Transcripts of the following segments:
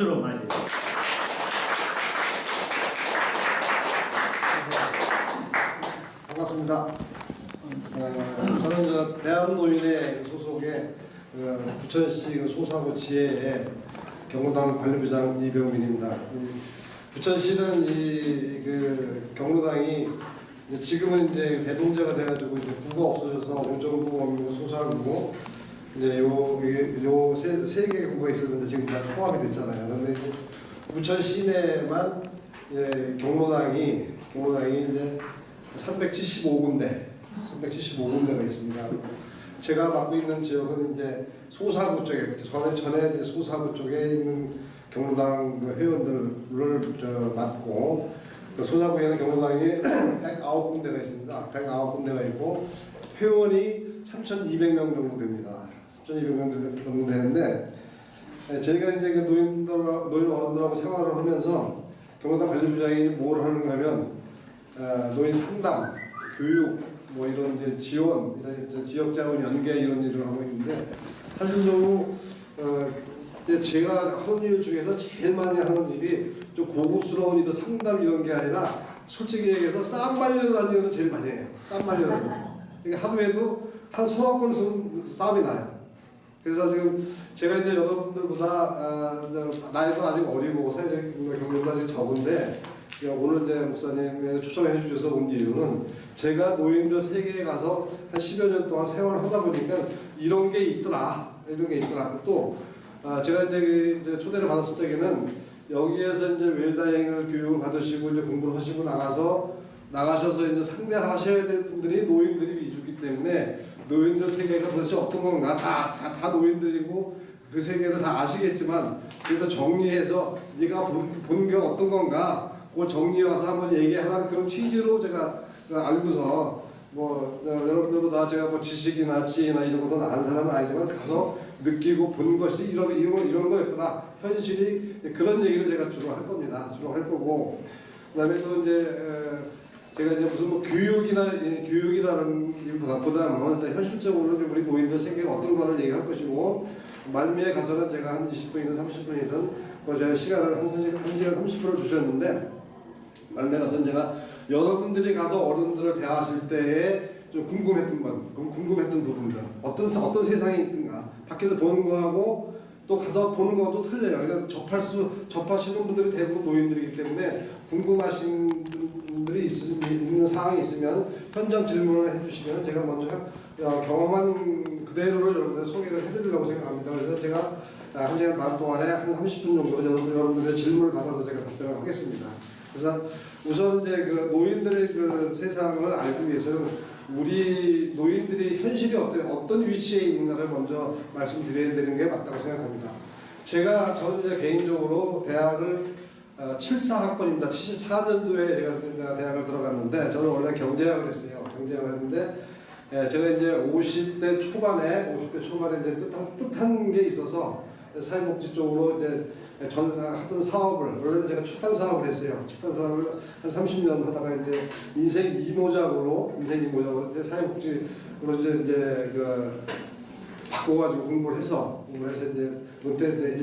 많이. 반갑습니다. 저는 대한노인회 소속의 부천시 소사구 지회의 경로당 관리부장 이병민입니다. 부천시는 경로당이 지금은 이제 대동제가 돼가지고 이제 구가 없어져서 오정구, 원구, 소사구 이제 요 세 개의 구가 있었는데 지금 다 통합이 됐잖아요. 그런데 부천 시내만 경로당이 이제 375군데가 있습니다. 제가 맡고 있는 지역은 이제 소사구 쪽에 전에 이제 소사구 쪽에 있는 경로당 회원들을 맡고 소사구에는 경로당이 109군데가 있습니다. 109군데가 있고 회원이 3,200명 정도 됩니다. 3,200명 정도 되는데 저희가 이제 노인 어른들하고 생활을 하면서 경로당 관리부장이 뭘 하는가 하면 노인 상담, 교육, 뭐 이런 이제 지원, 이런 지역 자원 연계 이런 일을 하고 있는데 사실적으로 제가 하는 일 중에서 제일 많이 하는 일이 좀 고급스러운 일도 상담 이런 게 아니라 솔직히 얘기해서 쌈 말리러 다니는 건 제일 많이 해요. 쌈 말리러 다니는. 그러니까 하루에도 한 서너 건 쌈이 나요. 그래서 지금 제가 이제 여러분들보다 나이도 아직 어리고 사회적 경력도 아직 적은데 오늘 이제 목사님 초청해 주셔서 온 이유는 제가 노인들 세계에 가서 한 10여 년 동안 생활을 하다 보니까 이런 게 있더라. 또 제가 이제 초대를 받았을 때에는 여기에서 이제 웰다잉을 교육을 받으시고 이제 공부를 하시고 나가셔서 이제 상대하셔야 될 분들이 노인들이 위주기 때문에 노인들 세계가 도대체 어떤 건가 다 노인들이고 그 세계를 다 아시겠지만 그래도 정리해서 네가 본 게 어떤 건가 그걸 정리해 와서 한번 얘기하라는 그런 취지로 제가 알고서 뭐 여러분들보다 제가 뭐 지식이나 지혜나 이런 것도 나은 사람은 아니지만 가서 느끼고 본 것이 이런 거였더라. 현실이 그런 얘기를 제가 주로 할 겁니다. 주로 할 거고 그다음에 또 이제 제가 이제 무슨 뭐 교육이라는 일보다는 현실적으로 우리 노인들 세계가 어떤 거를 얘기할 것이고 말미에 가서는 제가 한 20분이든 30분이든 뭐 제가 시간을 1시간 30분을 주셨는데 말미에 가서는 제가 여러분들이 가서 어른들을 대하실 때에 좀 궁금했던 부분들 어떤 세상이 있든가 밖에서 보는 거하고 또 가서 보는 거하고 또 틀려요. 그러니까 접하시는 분들이 대부분 노인들이기 때문에 궁금하신 분들이 있는 상황이 있으면 현장 질문을 해주시면 제가 먼저 경험한 그대로를 여러분들 소개를 해드리려고 생각합니다. 그래서 제가 1시간 반 동안에 한 30분 정도 여러분들의 질문을 받아서 제가 답변을 하겠습니다. 그래서 우선 이제 그 노인들의 그 세상을 알기 위해서는 우리 노인들이 현실이 어떤 위치에 있는가를 먼저 말씀드려야 되는 게 맞다고 생각합니다. 저는 이제 개인적으로 대학을 74학번입니다. 74년도에 제가 대학을 들어갔는데 저는 원래 경제학을 했어요. 경제학을 했는데 제가 이제 50대 초반에 이제 뜻한 게 있어서 사회복지 쪽으로 이제 하던 사업을 원래는 제가 출판 사업을 했어요. 출판 사업을 한 30년 하다가 이제 인생 이모작으로 이제 사회복지로 이제 바꿔가지고 공부를 해서 이제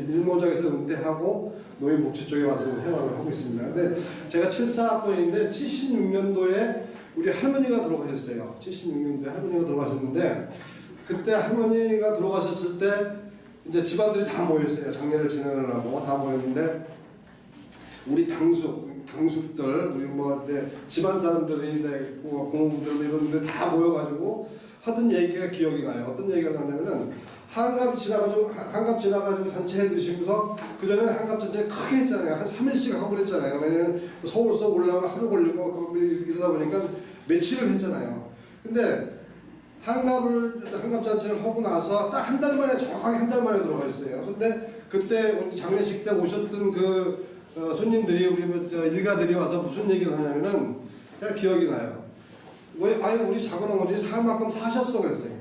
일모작에서 은퇴하고 노인복지 쪽에 와서 생활을 하고 있습니다. 근데 제가 74학번인데 76년도에 우리 할머니가 돌아가셨어요. 76년도에 할머니가 돌아가셨는데 그때 할머니가 돌아가셨을 때 이제 집안들이 다 모였어요. 장례를 진행하려고 다 모였는데 우리 당숙들 우리 뭐 이제 집안 사람들이 공무원들 이런 분들 다 모여가지고 하던 얘기가 기억이 나요. 어떤 얘기가 나냐면은 한갑 지나가지고 산책해 드시고서 그 전에 한갑 전체 크게 했잖아요. 한 3일씩 하고 그랬잖아요. 왜냐면 서울서 올라오면 하루 걸리고 이러다 보니까 며칠을 했잖아요. 근데 한갑 잔치를 하고 나서 딱 한 달 만에 정확하게 한 달 만에 들어가셨어요. 근데 그때 장례식 때 오셨던 그 손님들이 우리 일가들이 와서 무슨 얘기를 하냐면은 제가 기억이 나요. 우리 작은 어머니 살 만큼 사셨어 그랬어요.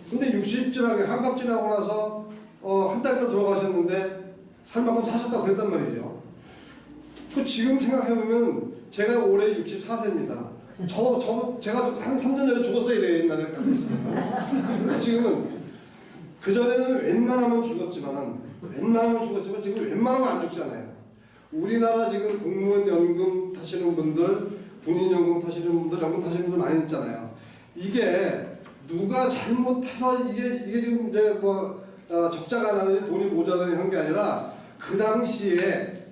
근데 60지나게 한갑 지나고 나서 한 달 있다 돌아가셨는데 살 만큼 사셨다고 그랬단 말이죠. 지금 생각해보면 제가 올해 64세입니다. 제가 한 3년 전에 죽었어야 돼, 옛날에 같았습니다. 근데 지금은 그전에는 웬만하면 죽었지만 지금 웬만하면 안 죽잖아요. 우리나라 지금 공무원 연금 타시는 분들, 군인 연금 타시는 분들, 연금 타시는 분들 많이 있잖아요. 이게 누가 잘못해서 이게 지금 이제 뭐 적자가 나느니 돈이 모자라니 한 게 아니라 그 당시에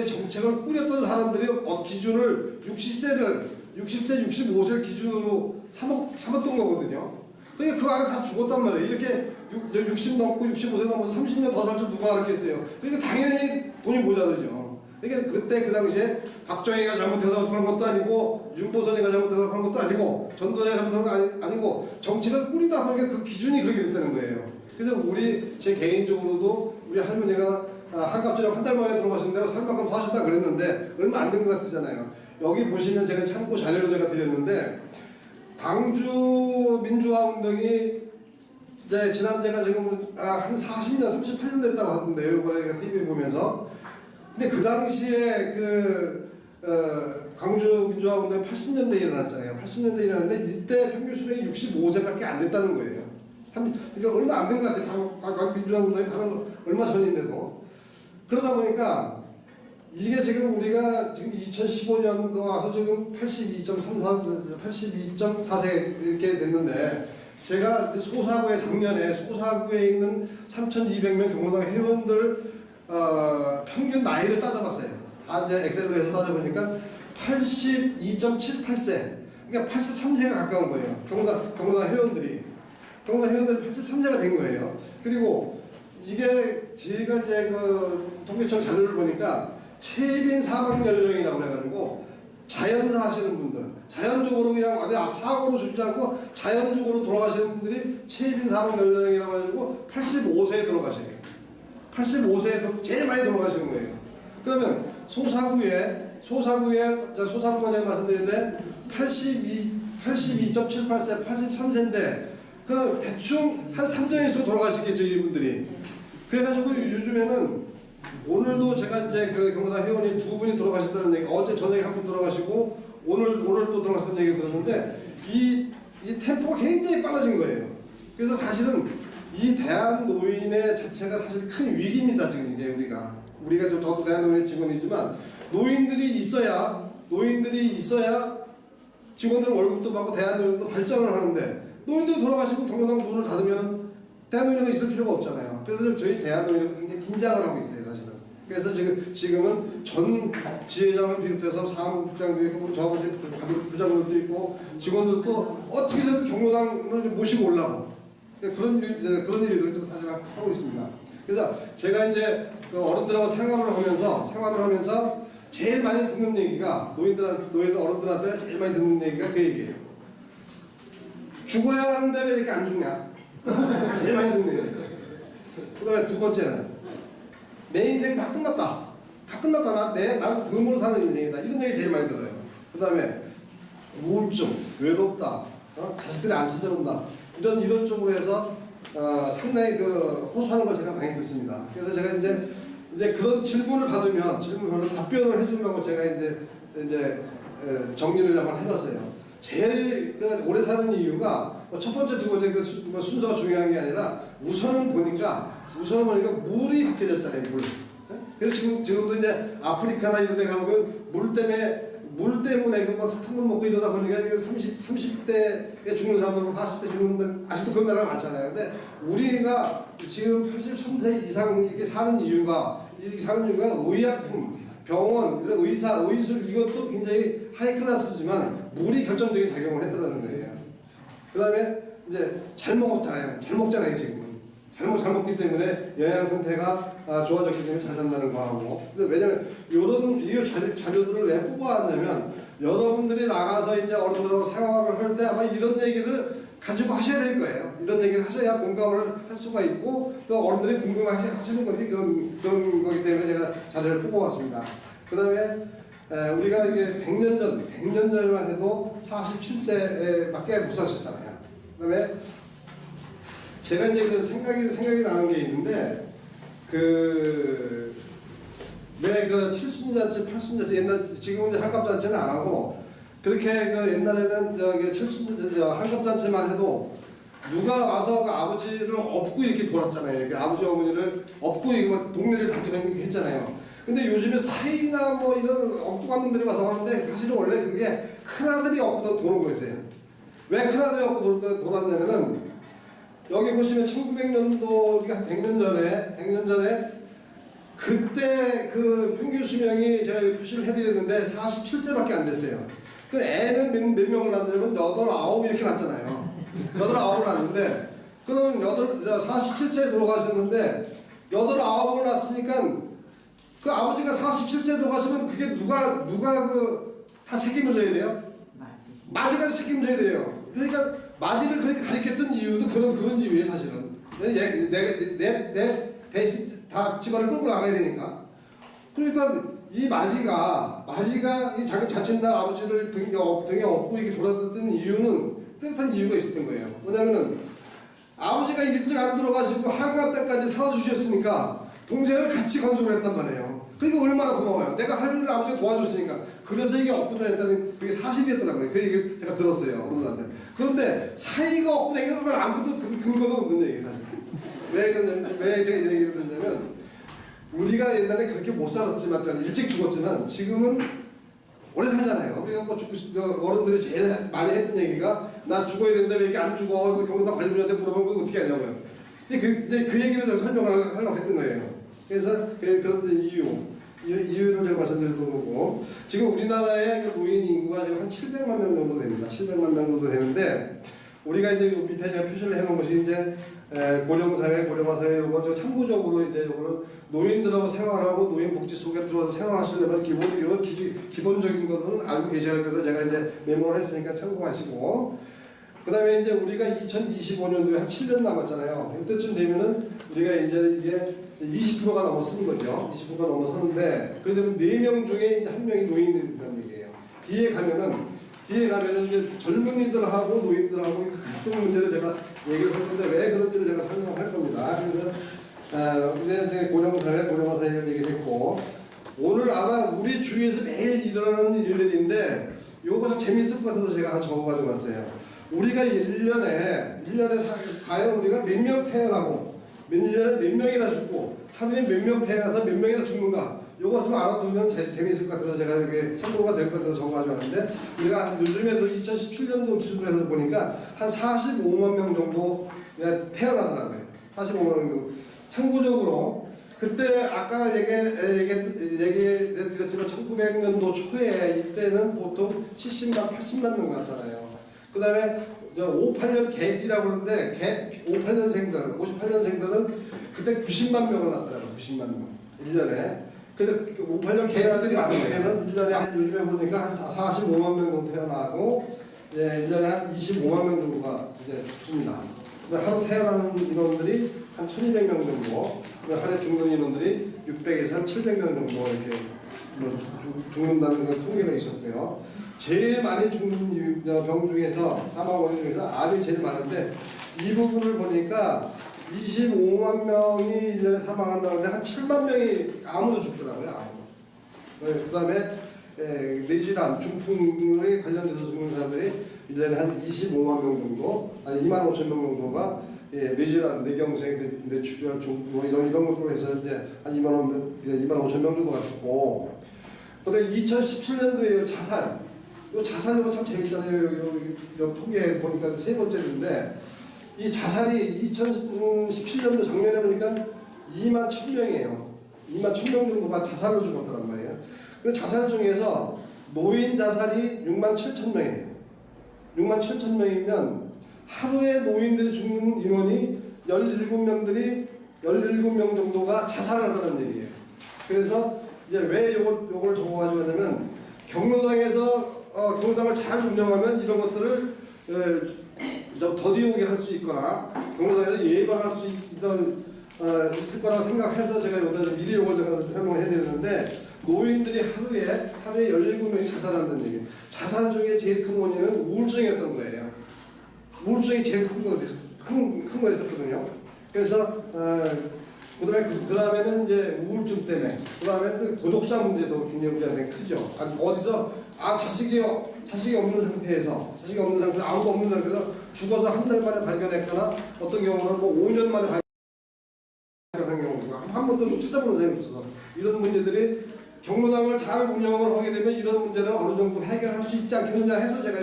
정책을 꾸렸던 사람들이 기준을 60세, 65세를 기준으로 삼았던 거거든요. 그러니까 그 안에 다 죽었단 말이에요. 이렇게 60 넘고 65세 넘어서 30년 더 살 줄 누가 알았겠어요. 그러니까 당연히 돈이 모자르죠. 그러니까 그때 그 당시에 박정희가 잘못해서 그런 것도 아니고 윤보선이가 잘못해서 그런 것도 아니고 전두환이가 잘못해서 아니고 정책을 꾸리다 보니까 그 기준이 그렇게 됐다는 거예요. 그래서 제 개인적으로도 우리 할머니가 한갑질에 한 달 만에 들어가신다고 살 만큼 사셨다 그랬는데 얼마 안 된 것 같잖아요. 여기 보시면 제가 참고 자료로 제가 드렸는데 광주 민주화 운동이 이제 지난 제가 지금 한 40년, 38년 됐다고 하던데요. 이번에 TV에 보면서. 근데 그 당시에 광주 민주화 운동이 80년대에 일어났잖아요. 80년대에 일어났는데 이때 평균 수명이 65세밖에 안 됐다는 거예요. 그러니까 얼마 안 된 것 같아요. 광주 민주화 운동이 바로 얼마 전인데도. 그러다 보니까 이게 지금 우리가 지금 2015년도 와서 지금 82.4세 이렇게 됐는데 제가 작년에 소사구에 있는 3,200명 경로당 회원들 평균 나이를 따져봤어요. 다 이제 엑셀로 해서 따져보니까 82.78세, 그러니까 83세가 가까운 거예요. 경로당 회원들이 83세가 된 거예요. 그리고 이게 제가 이제 통계청 자료를 보니까 체빈 사망 연령이라고 그래가지고 자연사 하시는 분들, 자연적으로 그냥 사고로 죽지 않고 자연적으로 돌아가시는 분들이 체빈 사망 연령이라고 해가지고 85세에 돌아가셔요. 85세에 제일 많이 돌아가시는 거예요. 그러면 소사구에 제가 말씀드렸는데 82.78세, 83세인데 그럼 대충 한 3년 있으면 돌아가시겠죠, 이분들이. 그래가지고 요즘에는 오늘도 제가 이제 경로당 회원이 2분이 돌아가셨다는 얘기, 어제 저녁에 한 분 돌아가시고 오늘 또 돌아가셨다는 얘기를 들었는데 이 템포가 굉장히 빨라진 거예요. 그래서 사실은 이 대한노인의 자체가 사실 큰 위기입니다. 지금 이게 우리가 저도 대한노인의 직원이지만 노인들이 있어야 직원들 월급도 받고 대한노인도 발전을 하는데 노인들이 돌아가시고 경로당 문을 닫으면 대한노인이 있을 필요가 없잖아요. 그래서 저희 대한노인도 굉장히 긴장을 하고 있어요, 사실은. 그래서 지금은 전 지회장을 비롯해서 사무국장도 있고 저 부장들도 있고 직원들도 어떻게 해서든 경로당을 모시고 오려고 그런 일들을 좀 사실 하고 있습니다. 그래서 제가 이제 어른들하고 생활을 하면서 제일 많이 듣는 얘기가 어른들한테 제일 많이 듣는 얘기가 그 얘기예요. 죽어야 하는데 왜 이렇게 안 죽냐? 제일 많이 듣는 얘기. 그 다음에 두 번째는 내 인생 다 끝났다. 난 덤으로 사는 인생이다. 이런 얘기 제일 많이 들어요. 그 다음에 우울증, 외롭다, 자식들이 안 찾아온다. 이런 쪽으로 해서 상당히 호소하는 걸 제가 많이 듣습니다. 그래서 제가 이제 그런 질문을 받으면 답변을 해주려고 제가 이제 정리를 한번 해봤어요. 제일 오래 사는 이유가 첫 번째, 두 번째 순서가 중요한 게 아니라 우선은 보니까 물이 바뀌어졌잖아요. 물. 그래서 지금도 이제 아프리카나 이런 데 가보면 물 때문에 사탕물 먹고 이러다 보니까 30대에 죽는 사람들, 40대 죽는 사람들 아직도 그런 나라가 많잖아요. 근데 우리가 지금 83세 이상 이렇게 사는 이유가 의약품, 병원, 의술 이것도 굉장히 하이 클래스지만 물이 결정적인 작용을 했다는 거예요. 그 다음에 이제 잘 먹잖아요 지금은. 잘 먹기 때문에 영양 상태가 좋아졌기 때문에 잘 산다는 거하고. 그래서 왜냐면 이 자료들을 왜 뽑아왔냐면 여러분들이 나가서 이제 어른들하고 생활을 할 때 아마 이런 얘기를 가지고 하셔야 될 거예요. 이런 얘기를 하셔야 공감을 할 수가 있고 또 어른들이 궁금하시는 건데 그런 거기 때문에 제가 자료를 뽑아왔습니다. 그 다음에 우리가 이게 100년 전만 해도 47세밖에 못 사셨잖아요. 그 다음에 제가 이제 생각이 나는 게 있는데 왜 70잔치, 80잔치 지금은 이제 한갑잔치는 안 하고 그렇게 옛날에는 한갑잔치만 해도 누가 와서 그 아버지를 업고 이렇게 돌았잖아요. 이렇게 아버지 어머니를 업고 이렇게 막 동네를 다니고 했잖아요. 근데 요즘에 사이나 뭐 이런 엉뚱한 놈들이 와서 하는데 사실은 원래 그게 큰아들이 업고 도는 거였어요. 왜 큰아들이 업고 돌았냐면은 여기 보시면 1900년도, 그러니까 100년 전에 그때 그 평균 수명이 제가 표시를 해드렸는데 47세밖에 안 됐어요. 그 애는 몇 명을 낳냐면 8, 9 이렇게 낳잖아요. 8, 9을 낳는데 그러면 47세에 돌아가셨는데 8, 9을 낳았으니까 그 아버지가 47세에 돌아가시면 그게 누가 다 책임을 져야 돼요? 마지가 책임져야 돼요. 그러니까 마지를 그렇게 가르쳤던 이유도 그런 이유예요, 사실은. 내 대신 다 집안을 끌고 나가야 되니까. 그러니까 이 마지가 이 자기 자친다 아버지를 등에 업고 이렇게 돌아다녔던 이유는 뚜렷한 이유가 있었던 거예요. 뭐냐면은 아버지가 일찍 안 들어가시고 한가 때까지 살아주셨으니까 동생을 같이 건축을 했단 말이에요. 그러니까 얼마나 고마워요. 내가 할 일을 아버지가 도와줬으니까. 그래서 이게 업고 다녔다는 그게 사실이었더라고요. 그 얘기를 제가 들었어요, 어른들한테. 그런데 사이가 업고 다니는 걸 아무것도 근거도 없는 얘기예요, 사실. 왜 제가 이 얘기를 듣냐면 우리가 옛날에 그렇게 못 살았지만 일찍 죽었지만 지금은 오래 살잖아요. 우리가 뭐 어른들이 제일 많이 했던 얘기가 나 죽어야 된다 왜 이렇게 안 죽어? 경로당 관리자한테 물어보면 그거 어떻게 하냐고요. 이제 그 얘기를 제가 설명을 하려고 했던 거예요. 그래서 그런 이유를 제가 말씀드렸던 거고 지금 우리나라의 노인 인구가 지금 한 700만 명 정도 됩니다. 700만 명 정도 되는데 우리가 이제 밑에 제가 표시를 해놓은 것이 이제 고령사회, 고령화사회 요거 참고적으로 이제 요거는 노인들하고 생활하고 노인복지 속에 들어와서 생활하시려면 기본적인 것은 알고 계셔야 할 것을 제가 이제 메모를 했으니까 참고하시고 그 다음에 이제 우리가 2025년도에 한 7년 남았잖아요. 이때쯤 되면은 우리가 이제 이게 20%가 넘어서는 거죠. 20%가 넘어서는데 그러면 4명 중에 이제 1명이 노인이 된다는 얘기예요. 뒤에 가면은 이제 젊은이들하고 노인들하고 그 갈등 문제를 제가 얘기를 할 건데 왜 그런지를 제가 설명을 할 겁니다. 그래서 이제 고령사회, 고령화사회를 얘기했고 오늘 아마 우리 주위에서 매일 일어나는 일들인데 요거 좀 재밌을 것 같아서 제가 적어가지고 왔어요. 우리가 1년에 과연 우리가 몇 명 태어나고 1년에 몇 명이나 죽고 하루에 몇 명 태어나서 몇 명이나 죽는가 요거 좀 알아두면 재미있을 것 같아서 제가 이렇게 참고가 될 것 같아서 적어가지고 왔는데 우리가 요즘에도 2017년도 기준으로 해서 보니까 한 45만 명 정도 태어나더라고요. 45만 명 정도. 참고적으로 그때 아까 얘기드렸지만 1900년도 초에 이때는 보통 70만, 80만 명 났잖아요. 그 다음에 58년 개띠라고 그러는데 58년생들, 58년생들은 그때 90만 명을 낳더라고요. 90만 명. 1년에. 그래서 58년 개아들이 많으면 1년에 요즘에 보니까 한 45만 명 정도 태어나고 1년에 한 25만 명 정도가 이제 죽습니다. 하루 태어나는 인원들이 한 1200명 정도, 하루에 죽는 인원들이 600에서 한 700명 정도 이렇게 죽는다는 그 통계가 있었어요. 제일 많이 죽는 병 중에서 사망 원인 중에서 암이 제일 많은데 이 부분을 보니까 25만 명이 1년에 사망한다고 하는데 한 7만 명이 암으로 죽더라고요. 암으로. 그 다음에 뇌질환, 중풍에 관련돼서 죽는 사람들이 1년에 한 25만 명 정도, 2만 5천 명 정도가 뇌질환, 뇌경색, 뇌출혈, 중풍 뭐 이런 것들로 해서 이제 한 2만 5천 명 정도가 죽고 그 다음에 2017년도에 자살. 이 자살 이거 참 재밌잖아요. 여기 통계 보니까 세 번째인데 이 자살이 2017년도 작년에 보니까 2만 1,000명이에요. 2만 1,000명 정도가 자살을 죽었단 말이에요. 근데 자살 중에서 노인 자살이 6만 7,000명이에요. 6만 7,000명이면 하루에 노인들이 죽는 인원이 17명 정도가 자살을 하더라는 얘기예요. 그래서 이제 왜 요걸 적어가지고 하냐면 경로당을 잘 운영하면 이런 것들을 좀 더디오게 할 수 있거나 경로당에서 예방할 수 있을 거라고 생각해서 제가 여기다 미리 요걸 제가 설명을 해드렸는데 노인들이 하루에 17명이 자살한다는 얘기예요. 자살 중에 제일 큰 원인은 우울증이었던 거예요. 우울증이 제일 큰 거였었거든요. 그래서 그 다음에는 이제 우울증 때문에, 그 다음에 고독사 문제도 굉장히 우리가 되게 크죠. 어디서 자식이 없는 상태에서 아무도 없는 상태에서 죽어서 한 달 만에 발견했거나 어떤 경우는 뭐 5년 만에 발견한 경우가 한 번도 찾아보는 사람이 없어서 이런 문제들이 경로당을 잘 운영을 하게 되면 이런 문제를 어느 정도 해결할 수 있지 않겠느냐 해서 제가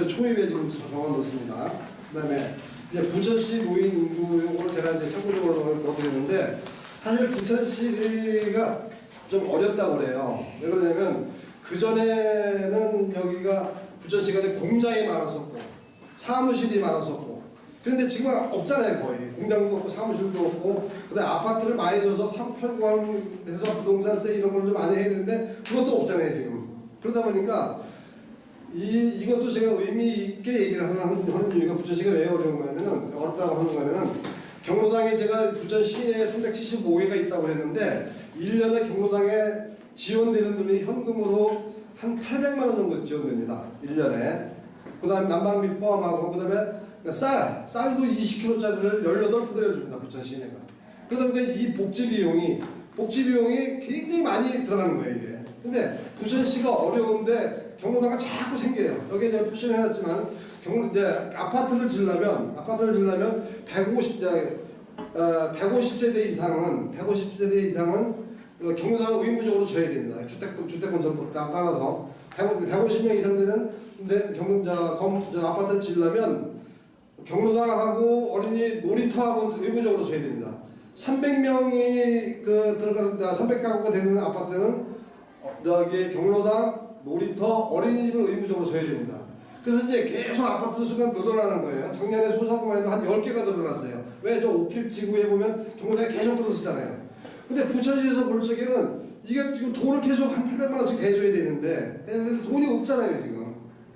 초입에 지금 적어놓습니다. 그다음에 이제 부천시 노인 인구 요거를 제가 이제 참고적으로 넣어드렸는데 사실 부천시가 좀 어렵다고 그래요. 왜 그러냐면 그 전에는 여기가 부천시가 공장이 많았었고 사무실이 많았었고 그런데 지금은 없잖아요. 거의 공장도 없고 사무실도 없고 그다음에 아파트를 많이 줘서 팔고 해서 부동산세 이런 걸 좀 많이 해야 되는데 그것도 없잖아요 지금. 그러다 보니까 이것도 제가 의미 있게 얘기를 하는 이유가 부천시가 왜 어렵다고 하는 거냐면 경로당에 제가 부천 시내에 375개가 있다고 했는데 1년에 경로당에 지원되는 돈이 현금으로 한 800만 원 정도 지원됩니다. 1년에. 그 다음에 난방비 포함하고 그 다음에 쌀도 20kg짜리를 18포대를 줍니다. 부천 시내가. 그러다 보니까 이 복지 비용이 굉장히 많이 들어가는 거예요 이게. 근데 부천시가 어려운데 경로당가 자꾸 생겨요. 여기 제가 표시를 해놨지만 이제 아파트를 지으려면 150세대 이상은 경로당을 의무적으로 줘야 됩니다. 주택건설법 따라서 150명 이상 되는 아파트를 지으려면 경로당하고 어린이 놀이터하고 의무적으로 줘야 됩니다. 300명이 들어가는 300가구가 되는 아파트는 여기 경로당 놀이터, 어린이집을 의무적으로 줘야 됩니다. 그래서 이제 계속 아파트 수가 늘어나는 거예요. 작년에 소사구만 해도 한 10개가 늘어났어요. 왜? 저 옥길지구에 보면 경로당이 계속 들어서잖아요. 근데 부천시에서 볼 적에는 이게 지금 돈을 계속 한 800만 원씩 대줘야 되는데 돈이 없잖아요 지금.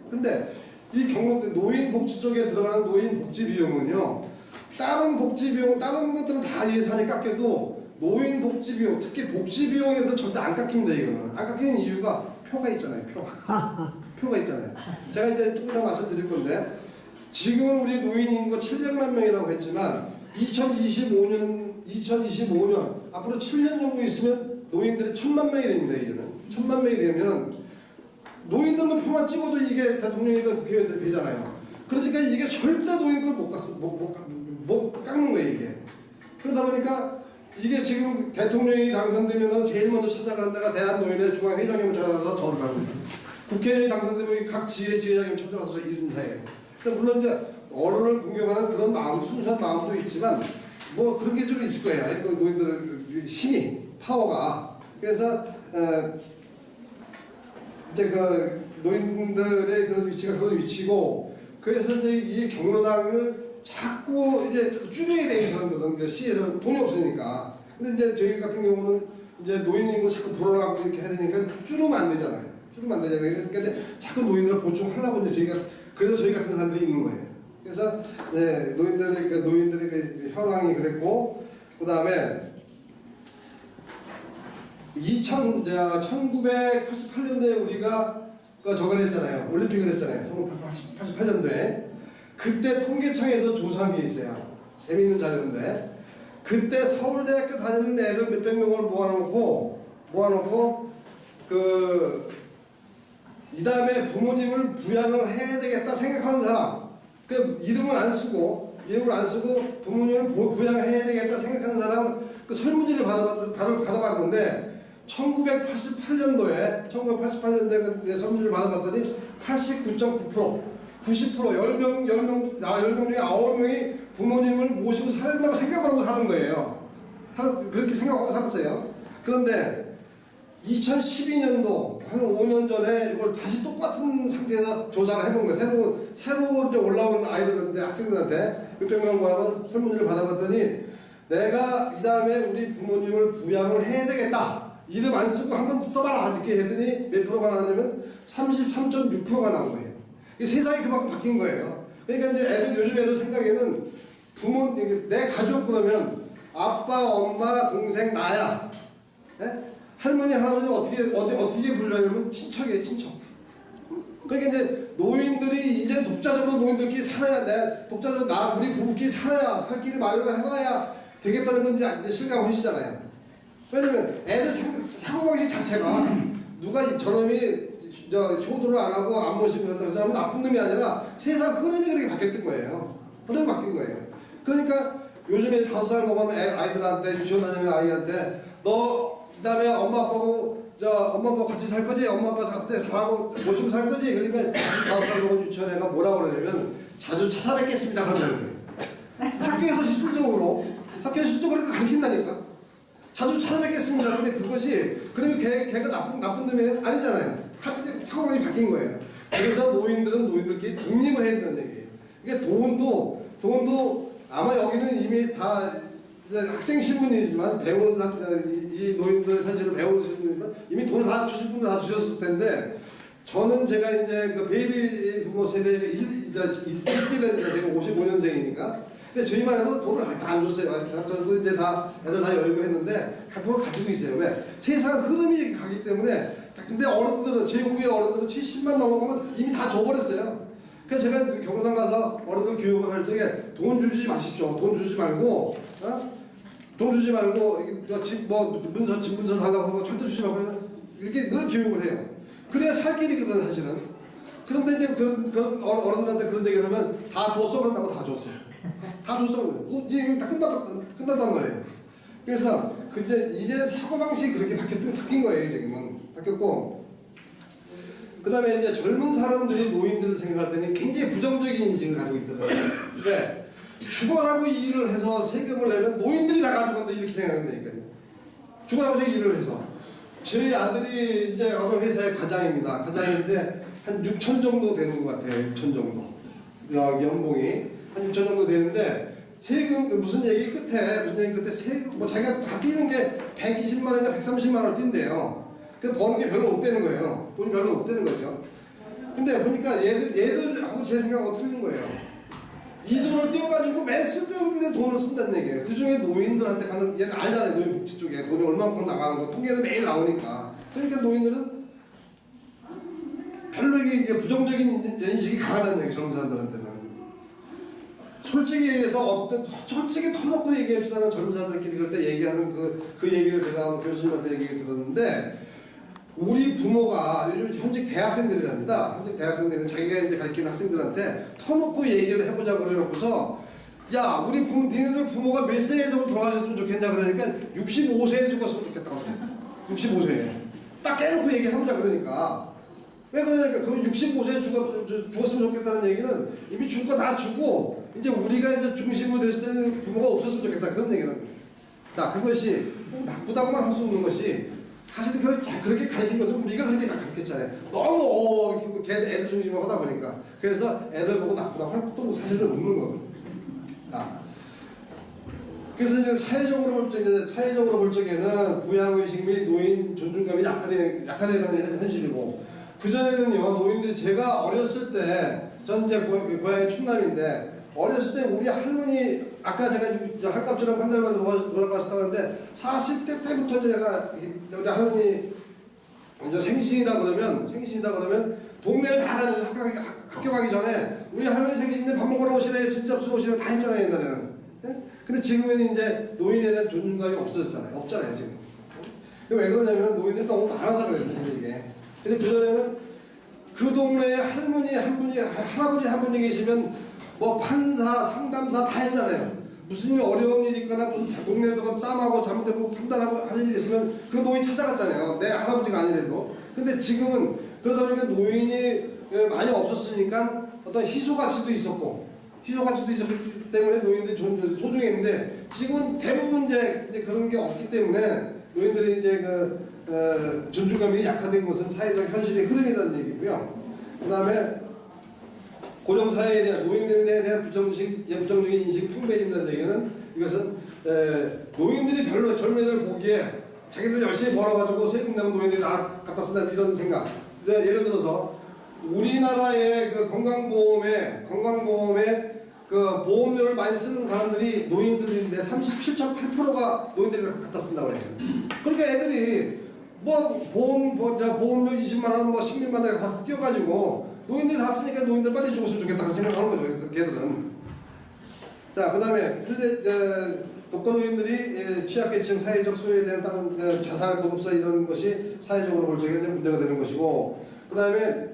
근데 이 노인복지 쪽에 들어가는 노인복지 비용은요. 다른 복지 비용, 다른 것들은 다 예산이 깎여도 노인복지 비용, 특히 복지 비용에서 절대 안 깎입니다 이거는. 안 깎이는 이유가 표가 있잖아요. 표가 있잖아요. 제가 이제 조금 더 말씀드릴 건데 지금은 우리 노인 인구가 700만 명이라고 했지만 2025년 앞으로 7년 정도 있으면 노인들이 1000만 명이 됩니다. 이제는 1000만 명이 되면 노인들만 표만 찍어도 이게 대통령이든 국회의원들이 되잖아요. 그러니까 이게 절대 노인들 못 깎는 거예요 이게. 그러다 보니까 이게 지금 대통령이 당선되면 제일 먼저 찾아가는 데가 대한노인회 중앙회장님을 찾아가서 절을 합니다. 국회의원이 당선되면 각 지회장님 찾아가서 인사해요. 물론 이제 어른을 공경하는 그런 마음, 순수한 마음도 있지만 뭐 그런 게 좀 있을 거예요. 노인들의 힘이, 파워가. 그래서 이제 노인들의 그런 위치가 그런 위치고 그래서 이제 이 경로당을 자꾸 이제 줄여야 되는 사람들은 시에서 돈이 없으니까. 근데 이제 저희 같은 경우는 이제 노인 인구 자꾸 불어나고 이렇게 해야 되니까 줄이면 안 되잖아요. 그러니까 이제 자꾸 노인들을 보충하려고 이제 그래서 저희 같은 사람들이 있는 거예요. 그래서 네, 노인들의 그 현황이 그랬고 그 다음에 1988년도에 우리가 저걸 했잖아요. 올림픽을 했잖아요. 1988년도에. 그때 통계청에서 조사한 게 있어요. 재미있는 자료인데 그때 서울대학교 다니는 애들 몇백 명을 모아놓고 이 다음에 부모님을 부양을 해야 되겠다 생각하는 사람 이름을 안 쓰고 부모님을 부양해야 되겠다 생각하는 사람 설문지를 받아봤는데 1988년도에 설문지를 받아봤더니 89.9% 90% 10명 중에 9명이 부모님을 모시고 살아야 된다고 생각을 하고 사는 거예요. 그렇게 생각하고 살았어요. 그런데 2012년도 한 5년 전에 이걸 다시 똑같은 상태에서 조사를 해본 거예요. 새로 이제 올라온 아이들한테, 학생들한테 몇백 명을 모아서 설문지를 받아봤더니 내가 이 다음에 우리 부모님을 부양을 해야 되겠다. 이름 안 쓰고 한번 써봐라. 이렇게 했더니 몇 프로가 나왔냐면 33.6%가 나온 거예요. 세상이 그만큼 바뀐 거예요. 그러니까 이제 요즘 애들 생각에는 내 가족 그러면 아빠, 엄마, 동생, 나야. 네? 할머니, 할아버지는 어떻게 불러냐면 친척이에요, 친척. 그러니까 이제 노인들이 이제 독자적으로 노인들끼리 살아야 돼. 독자적으로 우리 부부끼리 살아야, 살 길을 마련을 해놔야 되겠다는 건 이제 실감하시잖아요. 왜냐면 애들 사고방식 자체가 누가 저놈이 효도를 안 하고 안 모시고 그 사람은 나쁜 놈이 아니라 세상 흐름이 그렇게 바뀌었던 거예요. 흐름이 바뀐 거예요. 그러니까 요즘에 5살 먹은 아이들한테, 유치원 다니는 아이한테 너 그다음에 엄마 아빠하고 엄마 아빠 같이 살 거지? 엄마 아빠 살 때 잘하고 모시고 살 거지? 그러니까 5살 먹은 유치원 애가 뭐라 그러냐면 자주 찾아뵙겠습니다 그러는 거예요. 학교에서 실질적으로 그렇게 가르친다니까. 자주 찾아뵙겠습니다. 근데 그것이 그러면 걔가 나쁜 놈이 아니잖아요. 사고방식이 바뀐 거예요. 그래서 노인들은 노인들끼리 독립을 해야 된다는 얘기예요. 이게 돈도 아마 여기는 이미 다 학생 신분이지만 배우는 이 노인들 현실을 배우는 신분이지만 이미 돈을 다 주실 분들 다 주셨을 텐데 저는 제가 이제 그 베이비 부모 세대가 1세대입니다. 제가 55년생이니까. 근데 저희만 해도 돈을 다 안 줬어요. 저도 이제 다 애들 다 열고 했는데 돈을 가지고 있어요. 왜? 세상 흐름이 이렇게 가기 때문에. 근데 어른들은 제 후에 어른들은 70만 넘어가면 이미 다 줘버렸어요. 그래서 제가 경로당 가서 어른들 교육을 할 적에 돈 주지 마십시오. 돈 주지 말고 집 문서 달라고 하면 절대 주지 말고 이렇게 늘 교육을 해요. 그래야 살 길이거든 사실은. 그런데 이제 그런 어른들한테 그런 얘기를 하면 다 줬어 그런다고 다 줬어요. 다 줬어. 이제 다 끝났단 말이에요. 그래서 이제 사고방식이 그렇게 바뀐 거예요. 지금은 바뀌었고 그 다음에 이제 젊은 사람들이 노인들을 생각할 때는 굉장히 부정적인 인식을 가지고 있더라고요. 왜? 죽어라고 일을 해서 세금을 내면 노인들이 다 가져간다 이렇게 생각한다니까요. 죽어라고 일을 해서 저희 아들이 이제 어느 회사의 과장입니다. 과장인데 한 6천 정도 되는 것 같아요. 6천 정도 연봉이 한 6천 정도 되는데 세금 무슨 얘기 끝에 세금 뭐 자기가 다 뛰는 게 120만 원이나 130만 원을 뛴대요. 그 버는 게 별로 없다는 거예요. 돈이 별로 없다는 거죠. 근데 보니까 얘들하고 제 생각하고 틀린 거예요. 이 돈을 띄워가지고 매 쓸데없는데 돈을 쓴다는 얘기예요. 그 중에 노인들한테 가는, 얘는 알잖아요. 노인복지 쪽에 돈이 얼마만큼 나가는 거 통계는 매일 나오니까. 그러니까 노인들은 별로 이게 부정적인 인식이 강하다는 얘기예요. 젊은 사람들한테는. 솔직히 얘기해서 솔직히 터놓고 얘기합시다는 젊은 사람들끼리 그럴 때 얘기하는 그 얘기를 제가 교수님한테 얘기를 들었는데 우리 부모가 요즘 현직 대학생들이랍니다. 현직 대학생들은 자기가 이제 가르치는 학생들한테 터놓고 얘기를 해보자 그래놓고서 야 우리 니네들 부모가 몇 세에 정도 돌아가셨으면 좋겠냐 그러니까 65세에 죽었으면 좋겠다고 그래요. 65세에 딱 깨놓고 얘기해보자 그러니까 왜 그러니까 그럼 65세에 죽었으면 좋겠다는 얘기는 이미 줄 거 다 주고 이제 우리가 이제 중심으로 됐을 때는 부모가 없었으면 좋겠다 그런 얘기는. 자 그것이 나쁘다고만 할 수 없는 것이 사실 그렇게 가르친 것은 우리가 그렇게 가르쳤잖아요. 너무 애들 중심으로 하다 보니까 그래서 애들 보고 나쁘다고 할 것도 사실은 없는 거거든요. 그래서 이제 사회적으로 볼 적에는 부양의식 및 노인 존중감이 약화되는 현실이고 그전에는요 노인들이 제가 어렸을 때 전 이제 고향이 충남인데 어렸을 때 우리 할머니 아까 제가 한갑주랑 한 달만 돌아가셨다고 하는데 40대 때부터 제가 우리 할머니 이제 생신이다 그러면 동네를 다 다녀서 학교 가기 전에 우리 할머니 생신인데 밥 먹으러 오시래 진짜 오시래 다 했잖아요 옛날에는. 근데 지금은 이제 노인에 대한 존중감이 없어졌잖아요. 없잖아요 지금. 왜 그러냐면 노인들이 너무 많아서 그래요 사실 이게. 근데 그전에는 그 동네에 할머니 한 분이 할아버지 한 분이 계시면 뭐 판사, 상담사 다 했잖아요. 무슨 일 어려운 일이 있거나 무슨 동네에서 쌈하고 잘못되고 판단하고 하는 일이 있으면 그 노인 찾아갔잖아요. 내 할아버지가 아니래도. 근데 지금은 그러다 보니까 노인이 많이 없었으니까 어떤 희소가치도 있었기 때문에 노인들이 소중했는데 지금은 대부분 이제 그런 게 없기 때문에 노인들이 이제 존중감이 약화된 것은 사회적 현실의 흐름이라는 얘기고요. 그 다음에 고령사회에 대한 노인들에 대한 부정적인 인식이 풍부해진다는 얘기는 이것은 노인들이 별로 젊은 애들 보기에 자기들 열심히 벌어가지고 세금 내고 노인들이 갖다 쓴다 이런 생각. 예를 들어서 우리나라의 그 건강보험에 그 보험료를 많이 쓰는 사람들이 노인들인데 37.8%가 노인들이 갖다 쓴다고 그래요. 그러니까 애들이 뭐 보험료 20만 원, 뭐 10만 원에 다 띄워가지고 노인들이 다 쓰니까 노인들 빨리 죽었으면 좋겠다고 생각하는 거죠. 그래서 걔들은. 자, 그 다음에 독거노인들이 취약계층 사회적 소외에 대한 다른 자살, 고독사 이런 것이 사회적으로 볼 적에는 문제가 되는 것이고, 그 다음에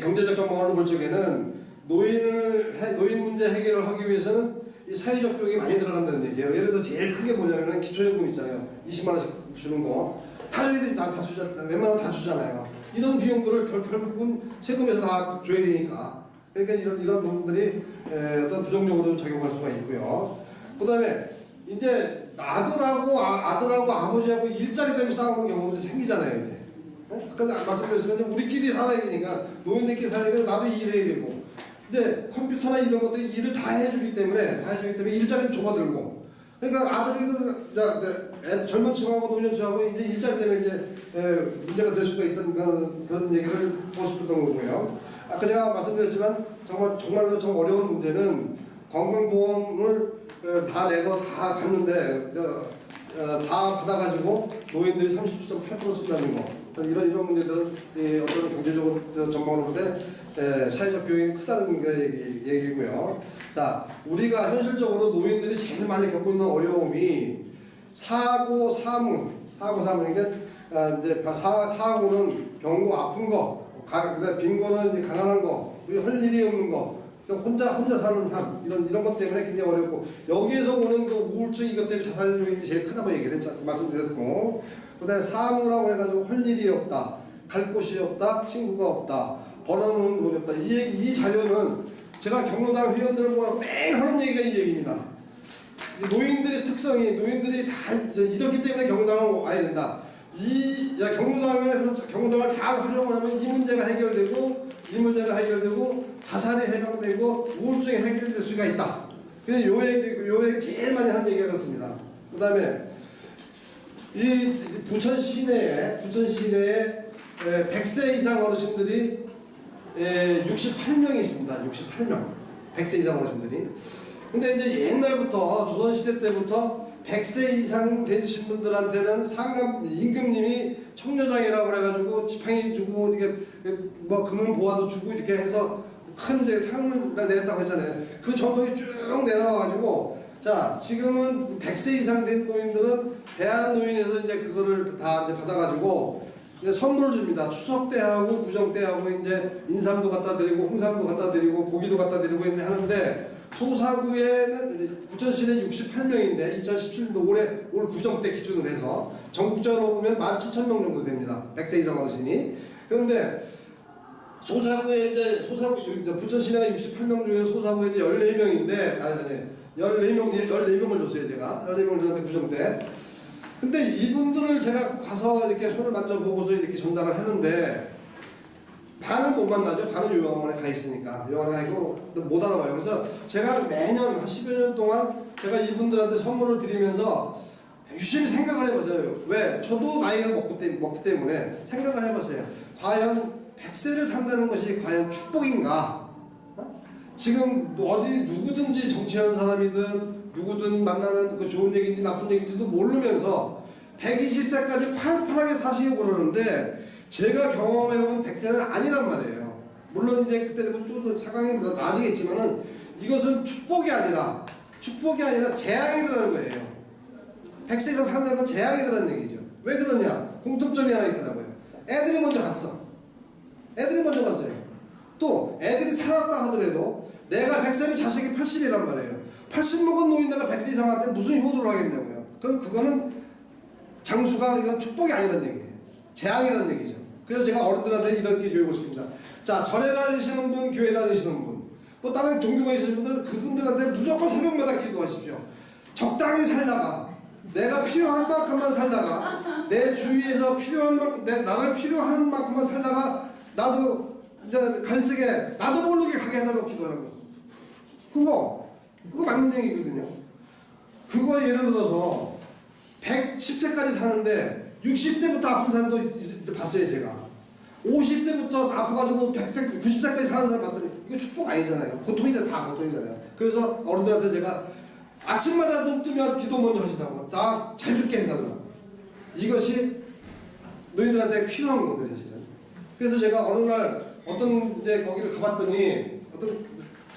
경제적 전망으로 볼 적에는 노인 문제 해결을 하기 위해서는 이 사회적 비용이 많이 들어간다는 얘기예요. 예를 들어 제일 크게 뭐냐면 기초연금 있잖아요. 20만 원씩 주는 거. 다 줘야 돼, 다 주잖아요. 웬만하면 다 주잖아요. 이런 비용들을 결국은 세금에서 다 줘야 되니까. 그러니까 이런 부분들이 어떤 부정적으로 작용할 수가 있고요. 그 다음에 이제 아들하고 아버지하고 일자리 때문에 싸우는 경우도 생기잖아요. 이제. 아까 말씀드렸지만 우리끼리 살아야 되니까, 노인들끼리 살아야 되니까 나도 일해야 되고. 근데 컴퓨터나 이런 것들이 일을 다 해주기 때문에 일자리는 좁아들고. 그러니까 아들이들 젊은 층하고 노년층하고 이제 일자리 때문에 이제 문제가 될 수가 있다는 그런 얘기를 보고 싶었던 거고요. 아까 제가 말씀드렸지만 정말로 좀 어려운 문제는 건강보험을 다 내고 다 갔는데 다 받아가지고 노인들이 30.8% 쓴다는 거. 이런 문제들은 어떤 경제적으로 전망을 볼 때 사회적 비용이 크다는 게 얘기고요. 자, 우리가 현실적으로 노인들이 제일 많이 겪고 있는 어려움이 사고, 사문. 그러니까 이제 사고는 병고 아픈 거, 그다음 빈고는 가난한 거, 그리고 할 일이 없는 거, 혼자 사는 삶, 이런 것 때문에 굉장히 어렵고, 여기에서 오는 그 우울증 이것 때문에 자살 요인이 제일 크다고 말씀드렸고, 그다음에 사무라고 해가지고 할 일이 없다, 갈 곳이 없다, 친구가 없다, 벌어놓은 돈이 없다. 이 자료는 제가 경로당 회원들을 모아서 매일 하는 얘기가 이 얘기입니다. 노인들의 특성이, 노인들이 다 이렇기 때문에 경로당을 와야 된다. 경로당을 잘 활용을 하면 이 문제가 해결되고, 자살이 해결되고, 우울증이 해결될 수가 있다. 그래서 요 얘기 제일 많이 하는 얘기가 그렇습니다. 그 다음에 이 부천 시내에 100세 이상 어르신들이 68명이 있습니다. 68명. 100세 이상 어르신들이. 근데 이제 옛날부터, 조선시대 때부터 100세 이상 되신 분들한테는 임금님이 청려장이라고 그래가지고 지팡이 주고, 이게 뭐 금은 보화도 주고 이렇게 해서 큰 이제 상을 내렸다고 했잖아요. 그 전통이 쭉 내려와가지고, 자, 지금은 100세 이상 된 노인들은 대한노인에서 이제 그거를 다 이제 받아가지고 이제 선물을 줍니다. 추석 때 하고 구정 때 하고 이제 인삼도 갖다 드리고 홍삼도 갖다 드리고 고기도 갖다 드리고 이제 하는데, 소사구에는 부천시내 68명인데 2017년도 올 구정 때 기준으로 해서 전국적으로 보면 17,000명 정도 됩니다. 100세 이상 어르신이. 그런데 소사구에 부천시내가 68명 중에 소사구에 14명인데 14명을 줬어요. 제가 14명을 줬는데 구정 때. 근데 이분들을 제가 가서 이렇게 손을 만져보고서 이렇게 전달을 하는데, 반은 못 만나죠. 반은 요양원에 가 있으니까. 요양원에 가 있고 못 알아봐요. 그래서 제가 매년 한 10여 년 동안 제가 이분들한테 선물을 드리면서 유심히 생각을 해보세요. 왜? 저도 나이를 먹기 때문에 생각을 해보세요. 과연 100세를 산다는 것이 과연 축복인가? 지금 어디 누구든지 정치하는 사람이든 누구든 만나는 그 좋은 얘기인지 나쁜 얘기인지도 모르면서 120세까지 팔팔하게 사시고 그러는데, 제가 경험해본 100세는 아니란 말이에요. 물론 이제 그때 되면 또 상황이 나아지겠지만은 이것은 축복이 아니라 재앙이라는 거예요. 100세 이상 산다는 건 재앙이라는 얘기죠. 왜 그러냐? 공통점이 하나 있더라고요. 애들이 먼저 갔어. 또 애들이 살았다 하더라도 내가 100세면 자식이 80이란 말이에요. 80 먹은 노인네가 100세 이상한테 무슨 효도를 하겠냐고요. 그럼 그거는 장수가, 이건 축복이 아니라는 얘기예요. 재앙이라는 얘기죠. 그래서 제가 어른들한테 이렇게 교육을 시킵니다. 자, 절에 다니시는 분, 교회 다니시는 분, 뭐 다른 종교가 있으신 분들은 그분들한테 무조건 새벽마다 기도하십시오. 적당히 살다가, 내가 필요한 만큼만 살다가, 내 주위에서 필요한 만큼, 나를 필요한 만큼만 살다가, 나도 이제 갈 적에 나도 모르게 가게 해달라고 기도하는 거. 그거 맞는 얘기거든요. 그거 예를 들어서 110세까지 사는데 60대부터 아픈 사람도 봤어요. 제가 50대부터 아파가지고 100세, 90세까지 사는 사람 봤더니 이거 축복 아니잖아요. 고통이잖아요. 다 고통이잖아요. 그래서 어른들한테 제가 아침마다 눈 뜨면 기도 먼저 하시라고, 나 잘 죽게 해달라고. 이것이 노인들한테 필요한 거거든요, 사실은. 그래서 제가 어느 날 어떤 이제 거기를 가봤더니 어떤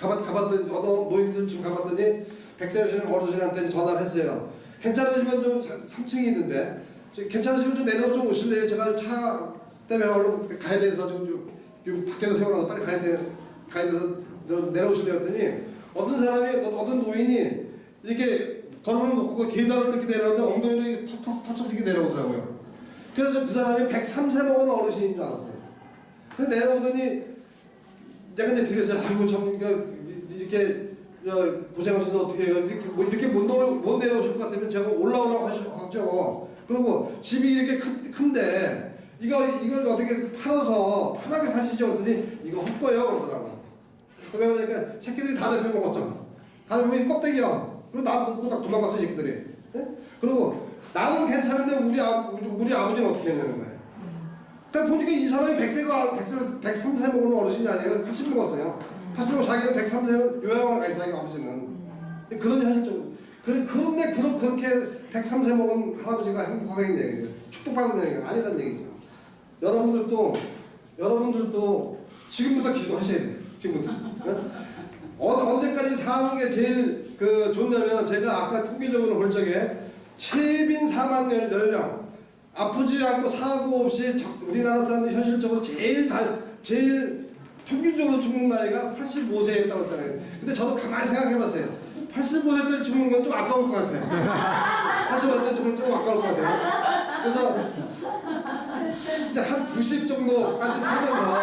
가봤더니 어떤 노인들 좀 가봤더니 100세 어르신한테 전화를 했어요. 괜찮으시면 좀 3층이 있는데 괜찮으시면 좀 내려 좀 오실래요? 제가 차 때문에 얼른 가야 돼서 좀 밖에서 세워놔서 빨리 가야 돼서 좀 내려오실래요? 했더니 어떤 노인이 이렇게 걸음을 놓고 계단을 이렇게 내려오는데 엉덩이를 턱턱 이렇게 내려오더라고요. 그래서 그 사람이 103세 먹은 어르신인 줄 알았어요. 그래서 내려오더니 내가 이제 드렸어요. 아이고 참 이렇게 고생하셔서 어떻게 해요? 이렇게 못 내려오실 것 같으면 제가 올라오라고 하죠. 그리고 집이 이렇게 큰데 이걸 어떻게 팔아서 편하게 사시죠? 그랬더니 이거 헛거예요 그러더라고. 그러니까 새끼들이 다 잡혀먹었죠. 다 잡혀먹은 껍데기야. 그리고 나도 딱 도망갔어 새끼들이. 네? 그리고 나는 괜찮은데 우리 아버지는 어떻게 했냐는 거예요. 그러니까 보니까 이 사람이 103세 먹은 어르신이 아니에요. 80 먹었어요. 80 먹고 자기는 103세는 요양원에 가 있어요. 아버지는. 그런 현실적으로. 그런데 그렇게 103세 먹은 할아버지가 행복하게 얘기죠. 축복받은 얘기가 아니란 얘기죠. 여러분들도 지금부터 기도하셔야 돼요. 지금부터. 언제까지 사는 게 제일 좋냐면 제가 아까 통계적으로 볼 적에 최빈 사망 연령 아프지 않고 사고 없이 우리나라 사람들이 현실적으로 제일 평균적으로 죽는 나이가 85세에 있다고 했잖아요. 근데 저도 가만히 생각해봤어요. 85세 때 죽는 건 좀 아까울 것 같아요. 85세 때 죽는 건 좀 아까울 것 같아요. 그래서 이제 한 90 정도까지 살면서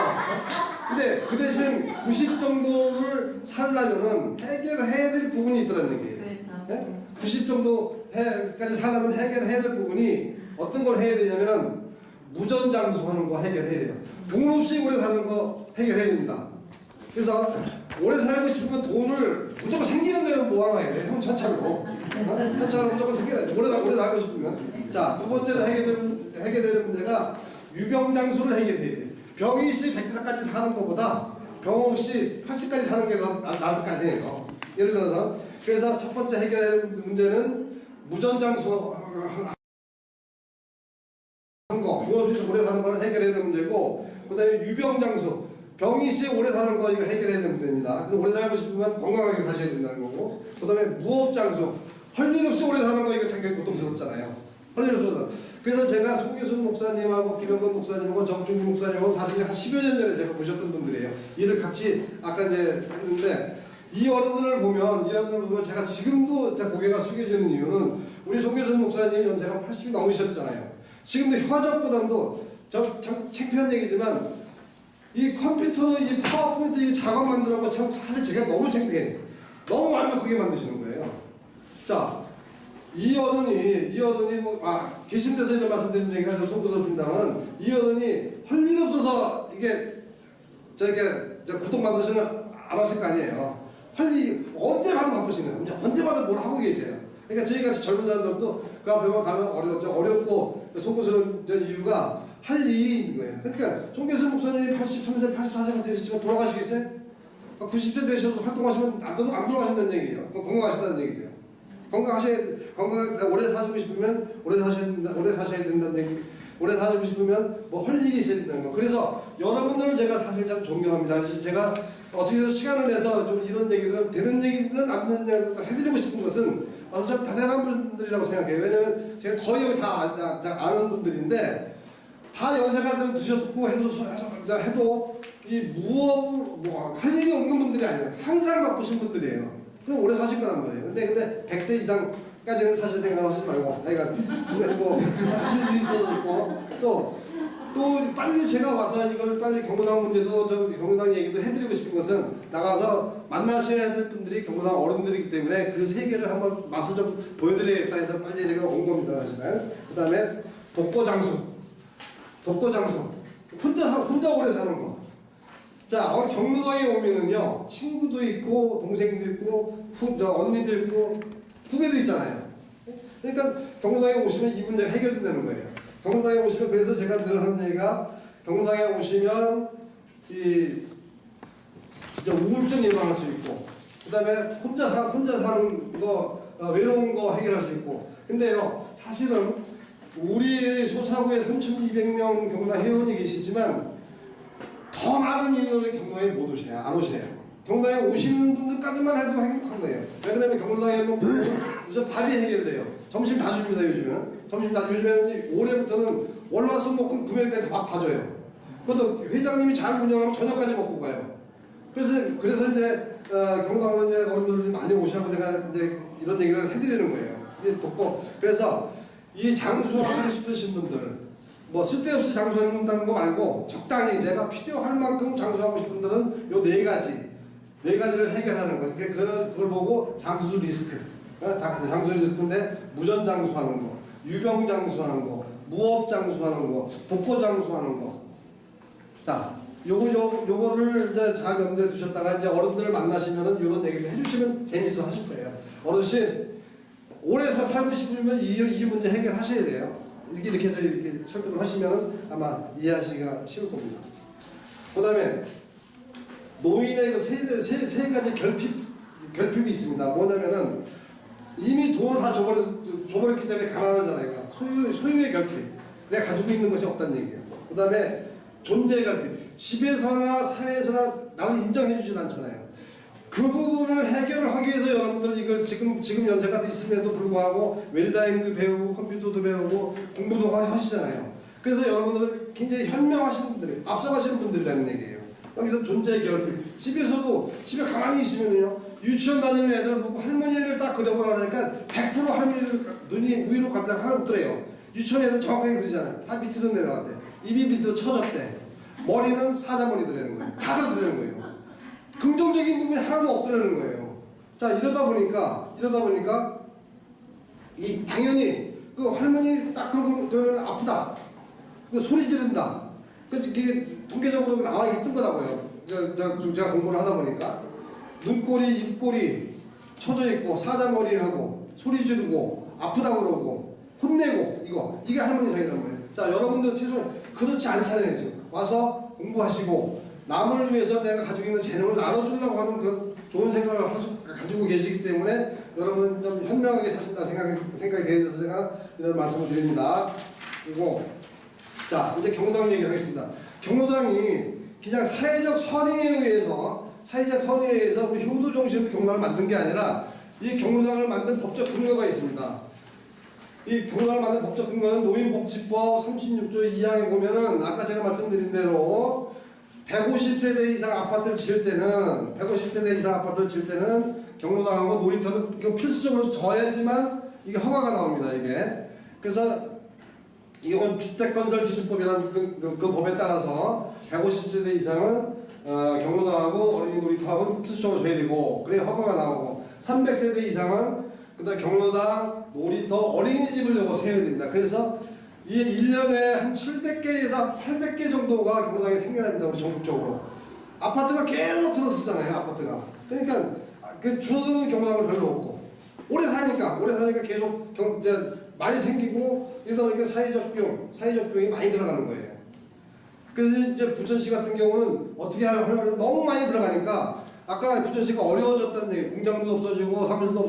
근데 그 대신 90 정도를 살려면은 해결해야 될 부분이 있더라는 얘기예요. 네? 90 정도까지 살려면 해결해야 될 부분이 어떤 걸 해야 되냐면은 무전장수하는 거 해결해야 돼요. 돈 없이 오래 사는 거 해결해야 됩니다. 그래서 오래 살고 싶으면 돈을 무조건 생기는 대로 모아놔야 돼요. 현찰로. 현찰로 무조건 생겨야 돼요. 오래 살고 싶으면. 자, 두 번째로 해결될 문제가 유병장수를 해결해야 돼요. 병이 있이 100세까지 사는 것보다 병 없이 80까지 사는 게 나을 거 아니에요. 예를 들어서 그래서 첫 번째 해결할 문제는 무전장수 하는 거, 돈 없이 오래 사는 걸 해결해야 되는 문제고, 그 다음에 유병장수, 병이 있이 오래 사는 거 이거 해결해야 되는 문제입니다. 그래서 오래 살고 싶으면 건강하게 사셔야 된다는 거고, 그 다음에 무업장수, 할 일 없이 오래 사는 거 이거 굉장히 고통스럽잖아요. 할 일 없어서. 그래서 제가 송교순 목사님하고 김영건 목사님하고 정중기 목사님하고 사실 한 10여 년 전에 제가 모셨던 분들이에요. 일을 같이 아까 이제 했는데 이 어른들을 보면 제가 지금도 제 고개가 숙여지는 이유는 우리 송교순 목사님 연세가 80이 넘으셨잖아요. 지금도 화전보다도 참 창피한 얘기지만 이 컴퓨터로 이 파워포인트 이 작업 만드는 거 참 사실 제가 너무 창피해요. 너무 완벽하게 만드시는 거예요. 자, 이 어른이 계신 데서 이런 말씀드리는 얘기가 좀 속구석입니다만 이 어른이 할 일 없어서 이게 고통받으시면 안 하실 거 아니에요. 할 일이 언제 봐도 바쁘시는 거예요. 언제 봐도 뭘 하고 계세요. 그러니까 저희같이 젊은 사람들도 그 앞에만 가면 어렵고 송구스러운 이유가 할 일이 있는 거예요. 그러니까 송교순 목사님이 83세, 84세가 되시지만 돌아가시겠어요? 90세 되셔서 활동하시면 안 돌아가신다는 얘기예요. 건강하신다는 얘기죠. 오래 사시고 싶으면 오래 사셔야 된다는 얘기. 오래 사시고 싶으면 뭐 할 일이 있어야 된다는 거. 그래서 여러분들을 제가 사실 참 존경합니다. 제가 어떻게 해서 시간을 내서 좀 이런 얘기들은 되는 얘기든 안 되는 얘기든 해드리고 싶은 것은 아주 참 대단한 분들이라고 생각해요. 왜냐면 제가 거의 여기 다 아는 분들인데 다 연세가 좀 드셨고 해도 이 할 일이 없는 분들이 아니에요. 항상 바쁘신 분들이에요. 그냥 오래 사실 거란 말이에요. 근데 100세 이상까지는 사실 생각하시지 말고, 뭐 하실 일이 있어도 있고 또 빨리 제가 와서 이걸 빨리 경로당 문제도 경로당 얘기도 해드리고 싶은 것은 나가서 만나셔야 될 분들이 경로당 어른들이기 때문에 그 세계를 한번 맛을 좀 보여드리겠다 해서 빨리 제가 온 겁니다. 사실은. 그 다음에 독고장수 혼자 오래 사는 거. 자, 경로당에 오면은요, 친구도 있고, 동생도 있고, 언니도 있고, 후배도 있잖아요. 그러니까 경로당에 오시면 이 문제가 해결된다는 거예요. 경로당에 오시면, 그래서 제가 늘 하는 얘기가, 경로당에 오시면, 우울증 예방할 수 있고, 그 다음에 혼자 사는 거, 외로운 거 해결할 수 있고. 근데요, 사실은, 우리 소사구에 3,200명 경로당 회원이 계시지만, 더 많은 인원이 경로당에 못 오셔요. 안 오셔요. 경로당에 오시는 분들까지만 해도 행복한 거예요. 왜 그러냐면 경로당에 오면 우선 밥이 해결돼요. 점심 다 줍니다 요즘에는. 점심 다 요즘에는 올해부터는 월화수목금 금요일까지 밥 봐줘요. 그것도 회장님이 잘 운영하면 저녁까지 먹고 가요. 그래서 이제 경로당으로 이제 어른들이 많이 오시라고 내가 이제 이런 얘기를 해드리는 거예요. 이게 돕고 그래서 이 장수하고 싶으신 분들 뭐 쓸데없이 장수한다는 거 말고 적당히 내가 필요할 만큼 장수하고 싶은 분들은 요 네 가지를 해결하는 거예요. 그걸 보고 장수 리스크. 장수 리스크인데 무전 장수하는 거, 유병 장수하는 거, 무업 장수하는 거, 독거 장수하는 거. 자, 요거를 이제 잘 염두에 두셨다가 이제 어른들을 만나시면은 이런 얘기를 해주시면 재밌어 하실 거예요. 어르신 오래 살고 싶으면 이 문제 해결하셔야 돼요. 이렇게 해서 이렇게 설득을 하시면은 아마 이해하시기가 쉬울 겁니다. 그다음에 노인의 그 세 가지 결핍이 있습니다. 뭐냐면은 이미 돈을 다 줘버렸기 때문에 가난하잖아요. 소유의 결핍. 내가 가지고 있는 것이 없다는 얘기예요. 그다음에 존재의 결핍. 집에서나 사회에서나 나를 인정해주진 않잖아요. 그 부분을 해결을 하기 위해서 여러분들 이걸 지금 연세가 있음에도 불구하고 웰다잉도 배우고 컴퓨터도 배우고 공부도 하시잖아요. 그래서 여러분들은 굉장히 현명하신 분들이 앞서가시는 분들이라는 얘기예요. 여기서 존재의 결핍. 집에 가만히 있으면요 유치원 다니는 애들 보고 할머니를 딱 그려보라니까 100% 할머니들 눈이 위로 간다 하나 없더래요. 유치원 애들 정확하게 그리잖아요. 다 밑으로 내려갔대. 입이 밑으로 쳐졌대. 머리는 사자머리더라는 거예요. 다 그러더라는 거예요. 긍정적인 부분이 하나도 없더라는 거예요. 자 이러다 보니까 이 당연히 그 할머니 딱 그러면 아프다. 그 소리 지른다. 그게 통계적으로 나와 있던 거라고요. 제가 공부를 하다 보니까 눈꼬리, 입꼬리 쳐져 있고 사자머리하고 소리 지르고 아프다고 그러고 혼내고 이게 할머니 사이라는 거예요. 자 여러분들 최소한 그렇지 않잖아요. 지금 와서 공부하시고 남을 위해서 내가 가지고 있는 재능을 나눠주려고 하는 그런 좋은 생각을 가지고 계시기 때문에 여러분 좀 현명하게 사신다 생각이 되어서 제가 이런 말씀을 드립니다. 그리고 자 이제 경로당 얘기하겠습니다. 경로당이 그냥 사회적 선의에 의해서 우리 효도 정신으로 경로당을 만든 게 아니라 이 경로당을 만든 법적 근거가 있습니다. 이 경로당을 만든 법적 근거는 노인복지법 36조 2항에 보면은 아까 제가 말씀드린 대로 150세대 이상 아파트를 지을 때는 경로당하고 놀이터는 이거 필수적으로 져야지만 이게 허가가 나옵니다. 이게 그래서 이건 주택건설기준법이라는 그 법에 따라서 150세대 이상은 경로당하고 어린이 놀이터하고는 필수적으로 줘야 되고 그래야 허가가 나오고 300세대 이상은 그다음 경로당, 놀이터, 어린이집을 요거 세워야 됩니다. 그래서 이게 1년에 한 700개에서 800개 정도가 경로당이 생겨납니다. 우리 전국적으로. 아파트가 계속 들어섰잖아요. 아파트가. 그러니까 그 줄어드는 경로당은 별로 없고 오래 사니까 계속 이제 많이 생기고 이러다 보니까 사회적 비용이 많이 들어가는 거예요. 그래서 이제 부천시 같은 경우는 어떻게 하려면 너무 많이 들어가니까 아까 부천시가 어려워졌다는 얘기, 공장도 없어지고 사무실도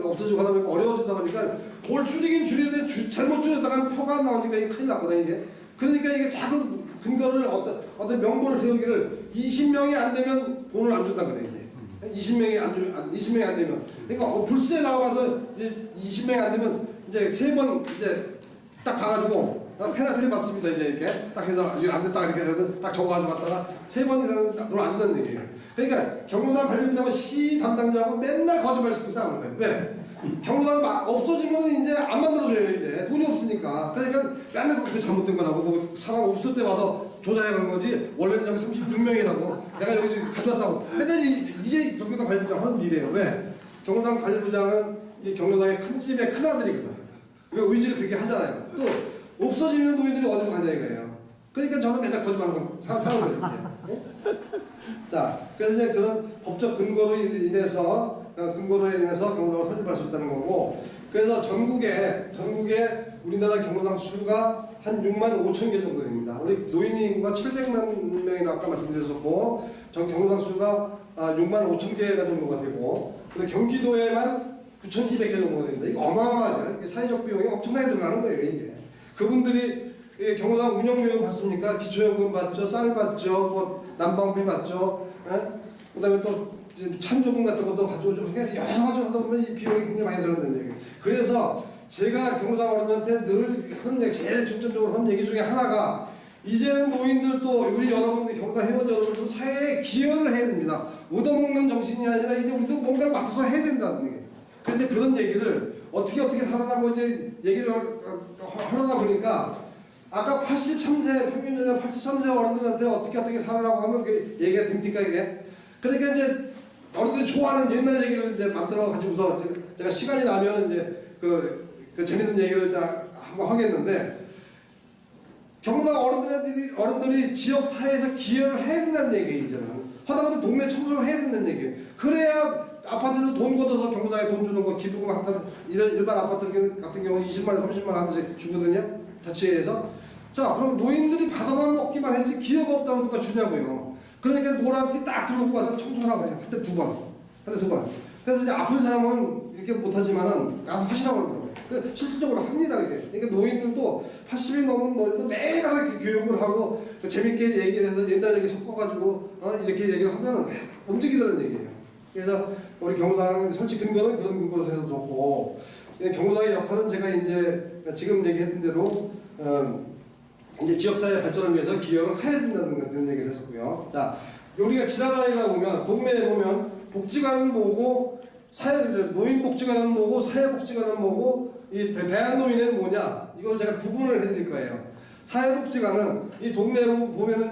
없어지고 하다 보니까 어려워지다 보니까 뭘 줄이긴 줄이는데 잘못 줄였다가 표가 안 나오니까 이게 큰일 났거든 이게. 그러니까 이게 작은 근거를 어떤 명분을 세우기를 20명이 안 되면 돈을 안 준다 그래 이제. 20명이 안 되면 그러니까 불세 나와서 이제 20명이 안 되면 이제 3번 이제 딱 봐가지고 페널티를 받습니다. 이제 이렇게 딱 해서 안 됐다 이렇게 해서 딱 적어가지고 받다가 3번 이상 돈 안 준다는 얘기예요. 그러니까 경로당 관련자고 시 담당자하고 맨날 거짓말 시키고 싸우는 거예요. 왜? 경로당 없어지면 이제 안 만들어줘요. 이제 돈이 없으니까. 그러니까 맨날 그게 잘못된 거라고 사람 없을 때 와서 조사해 간 거지 원래는 여기 36명이라고 내가 여기 가져왔다고 맨날 이게 경로당 관리부장 하는 일이에요. 왜? 경로당 관리부장은 이 경로당의 큰 집의 큰아들이거든. 그 의지를 그렇게 하잖아요. 또 없어지면 노인들이 어디로 가냐 이거예요. 그러니까 저는 맨날 거짓말하고 사는 거죠. 네? 자, 그래서 이제 그런 법적 근거로 인해서 경로당을 설립할 수 있다는 거고, 그래서 전국에 우리나라 경로당 수가 한 6만 5천 개 정도 됩니다. 우리 노인 인구가 700만 명이나 아까 말씀드렸었고, 전 경로당 수가 6만 5천 개가 정도가 되고, 근데 경기도에만 9,200개 정도가 됩니다. 이거 어마어마하죠. 사회적 비용이 엄청나게 들어가는 거예요, 이게. 그분들이 경로당 운영비용 받습니까? 기초연금 받죠, 쌀 받죠, 뭐 난방비 받죠, 예? 그다음에 또 찬조금 같은 것도 가져오고 그냥 여러 가지 하다 보면 이 비용이 굉장히 많이 들었는 얘기. 그래서 제가 경로당 어른들한테 늘 하는 얘기, 제일 중점적으로 하는 얘기 중에 하나가 이제는 노인들도 우리 여러분들 경로당 회원 여러분들도 사회에 기여를 해야 됩니다. 얻어먹는 정신이 아니라 이제 우리도 뭔가를 맡아서 해야 된다는 얘기. 그래서 이제 그런 얘기를 어떻게 살아라고 이제 얘기를 하려다 보니까 아까 83세 평균 연령 83세 어른들한테 어떻게 살아라고 하면 그 얘기가 됩니까 이게? 그러니까 이제 어른들이 좋아하는 옛날 얘기를 이제 만들어 가지고서 제가 시간이 나면 이제 그 재밌는 얘기를 한번 하겠는데 경로당 어른들이 지역 사회에서 기여를 해야 된다는 얘기잖아요. 하다못해 동네 청소를 해야 된다는 얘기예요. 그래야 아파트에서 돈 걷어서 경로당에 돈 주는 거 기부금 이런 일반 아파트 같은 경우 20만 원, 30만 원 한 번씩 주거든요. 자치회에서. 자, 그럼 노인들이 받아만 먹기만 해야지 기여가 없다면 누가 주냐고요. 그러니까 노란띠 딱 들고 가서 청소하라고 해요. 한 대 두 번. 한 대 두 번. 그래서 이제 아픈 사람은 이렇게 못하지만은 가서 하시라고 그런다고요. 그 실질적으로 합니다, 이게. 그러니까 노인들도 80이 넘은 노인도 매일 가서 이렇게 교육을 하고 재밌게 얘기해서 옛날 얘기 섞어가지고 이렇게 얘기를 하면 움직이더라는 얘기예요. 그래서 우리 경로당 설치 근거는 그런 근거로 해서 좋고 경로당의 역할은 제가 이제 지금 얘기했던 대로 이제 지역사회 발전을 위해서 기여를 해야 된다는 그런 얘기를 했었고요. 자, 우리가 지나다니다 보면 동네에 보면 복지관은 뭐고 노인복지관은 뭐고 사회복지관은 뭐고 이 대한노인은 뭐냐 이걸 제가 구분을 해드릴 거예요. 사회복지관은 이 동네에 보면은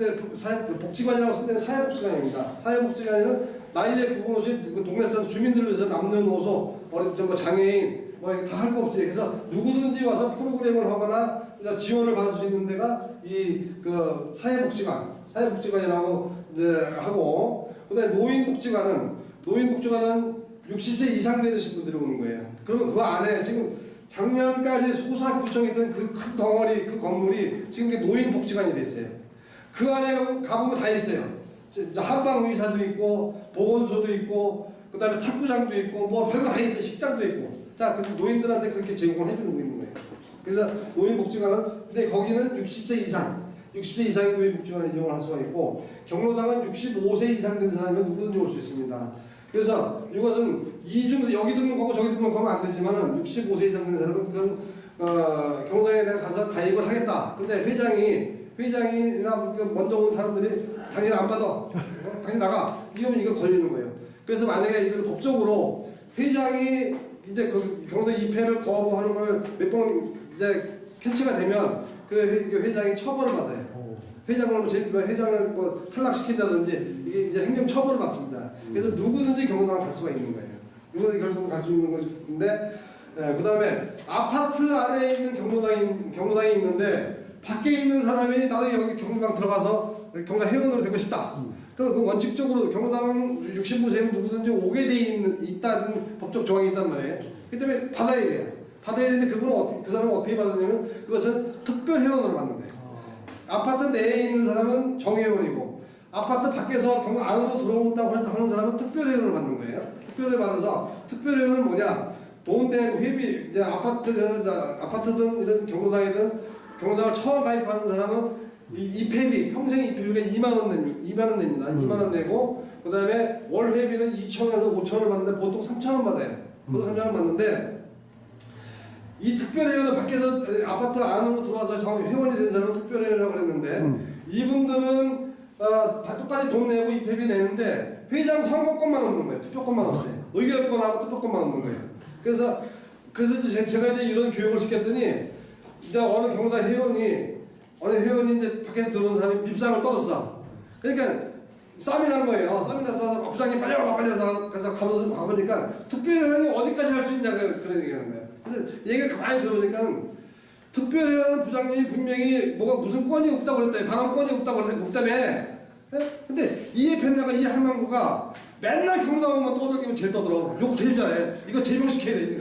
복지관이라고 쓴 데는 사회복지관입니다. 사회복지관에는 나이에 구분 없이 그 동네 사는 주민들을 위해서 남녀노소, 장애인 뭐 다 할 거 없이 그래서 누구든지 와서 프로그램을 하거나 지원을 받을 수 있는 데가 이 그 사회복지관이라고 이제 하고 그다음에 노인복지관은 60세 이상 되신 분들이 오는 거예요. 그러면 그 안에 지금 작년까지 소사구청이던 그 큰 덩어리 그 건물이 지금 노인복지관이 됐어요. 그 안에 가보면 다 있어요. 한방의사도 있고 보건소도 있고 그다음에 탁구장도 있고 뭐 별거 다 있어요. 식당도 있고. 자, 그 노인들한테 그렇게 제공을 해주는 거 있는 거예요. 그래서 노인복지관은 근데 거기는 60세 이상의 노인복지관을 이용할 수가 있고 경로당은 65세 이상 된 사람이면 누구든지 올 수 있습니다. 그래서 이것은 이중에서 여기 등록하고 저기 등록하면 안 되지만은 65세 이상 된 사람은 그건 경로당에 내가 가서 가입을 하겠다. 근데 회장이나 먼저 온 사람들이 당신 안 받아. 당신 나가. 이러면 이거 걸리는 거예요. 그래서 만약에 이걸 법적으로 회장이 이제 그 경로당 입회를 거부하는 걸 몇 번 이제 캐치가 되면 그 회장이 처벌을 받아요. 회장을 뭐 탈락시킨다든지 이게 이제 행정 처벌을 받습니다. 그래서 누구든지 경로당을 갈 수가 있는 거예요. 누구든지 결성을 갈 수 있는 것인데 그 다음에 아파트 안에 있는 경로당이 있는데 밖에 있는 사람이 나도 여기 경로당 들어가서 경로당 회원으로 되고 싶다. 그럼 그 원칙적으로 경로당은 65세면 누구든지 오게 돼 있다는 법적 조항이 있단 말이에요. 그 때문에 받아야 돼요. 받아야 되는데 그 사람은 어떻게 받느냐면 그것은 특별 회원으로 받는 거예요. 아파트 내에 있는 사람은 정회원이고 아파트 밖에서 경로당 안으로 들어온다고 하는 사람은 특별 회원을 받는 거예요. 특별 회원 받아서 특별 회원은 뭐냐? 돈 내고 회비 이제 아파트든 이런 경로당을 처음 가입하는 사람은 입회비 평생 입회비가 2만 원 냅니다. 2만 원 내고 그 다음에 월 회비는 2,000원에서 5,000원을 받는데 보통 3,000원 받아요. 보통 3,000원 받는데 이 특별회원은 밖에서 아파트 안으로 들어와서 회원이 된 사람은 특별회원이라고 그랬는데 이분들은 다 똑같이 돈 내고 입회비 내는데 회장 선거권만 없는 거예요. 투표권만 없어요. 의결권하고 투표권만 없는 거예요. 그래서 제가 이제 이런 교육을 시켰더니 이제 어느 경로당 회원이 이제 밖에서 들어오는 사람이 밉상을 떨었어. 그러니까 쌈이 난 거예요. 쌈이 나서 부장님 빨리 와서 가보니까 특별회원이 어디까지 할 수 있냐 그런 얘기하는 거예요. 그래서 얘기를 가만히 들어보니까 특별회원 부장님이 분명히 무슨 건이 없다고 그랬다. 반환권이 없다고 그랬다며. 근데 이 펜나가 이 할망구가 맨날 경로당 오면 떠들기면 제일 떠들어. 욕 제일 잘해. 이거 제명시켜야 돼.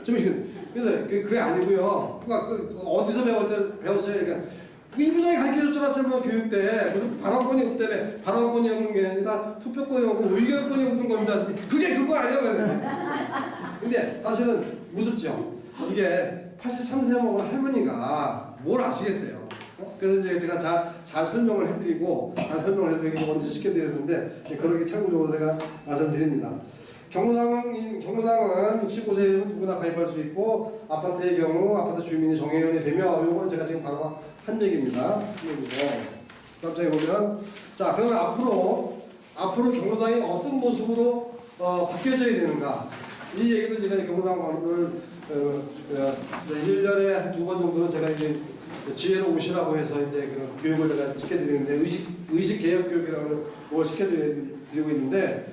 그래서 그게 아니고요. 어디서 배웠어요? 그러니까 이 부장이 가르쳐줬잖아, 교육 때. 무슨 발언권이 없다며. 발언권이 없는 게 아니라 투표권이 없고 의결권이 없는 겁니다. 그게 그거 아니야. 근데 사실은 무섭죠. 이게 83세 먹은 할머니가 뭘 아시겠어요. 그래서 이제 제가 잘 설명을 해드리고 먼저 시켜드렸는데 그렇게 참고적으로 제가 말씀드립니다. 경로당은 65세 누구나 가입할 수 있고 아파트의 경우 아파트 주민이 정회원이 되며 요거는 제가 지금 바로 한 얘기입니다. 갑자기 보면 자 그러면 앞으로 경로당이 어떤 모습으로 바뀌어져야 되는가 이 얘기도 제가 경로당 관원들을 1년에 한 2번 정도는 제가 이제 지혜로 오시라고 해서 이제 그 교육을 제가 시켜드리는데 의식 개혁 교육이라고 걸 시켜드리고 있는데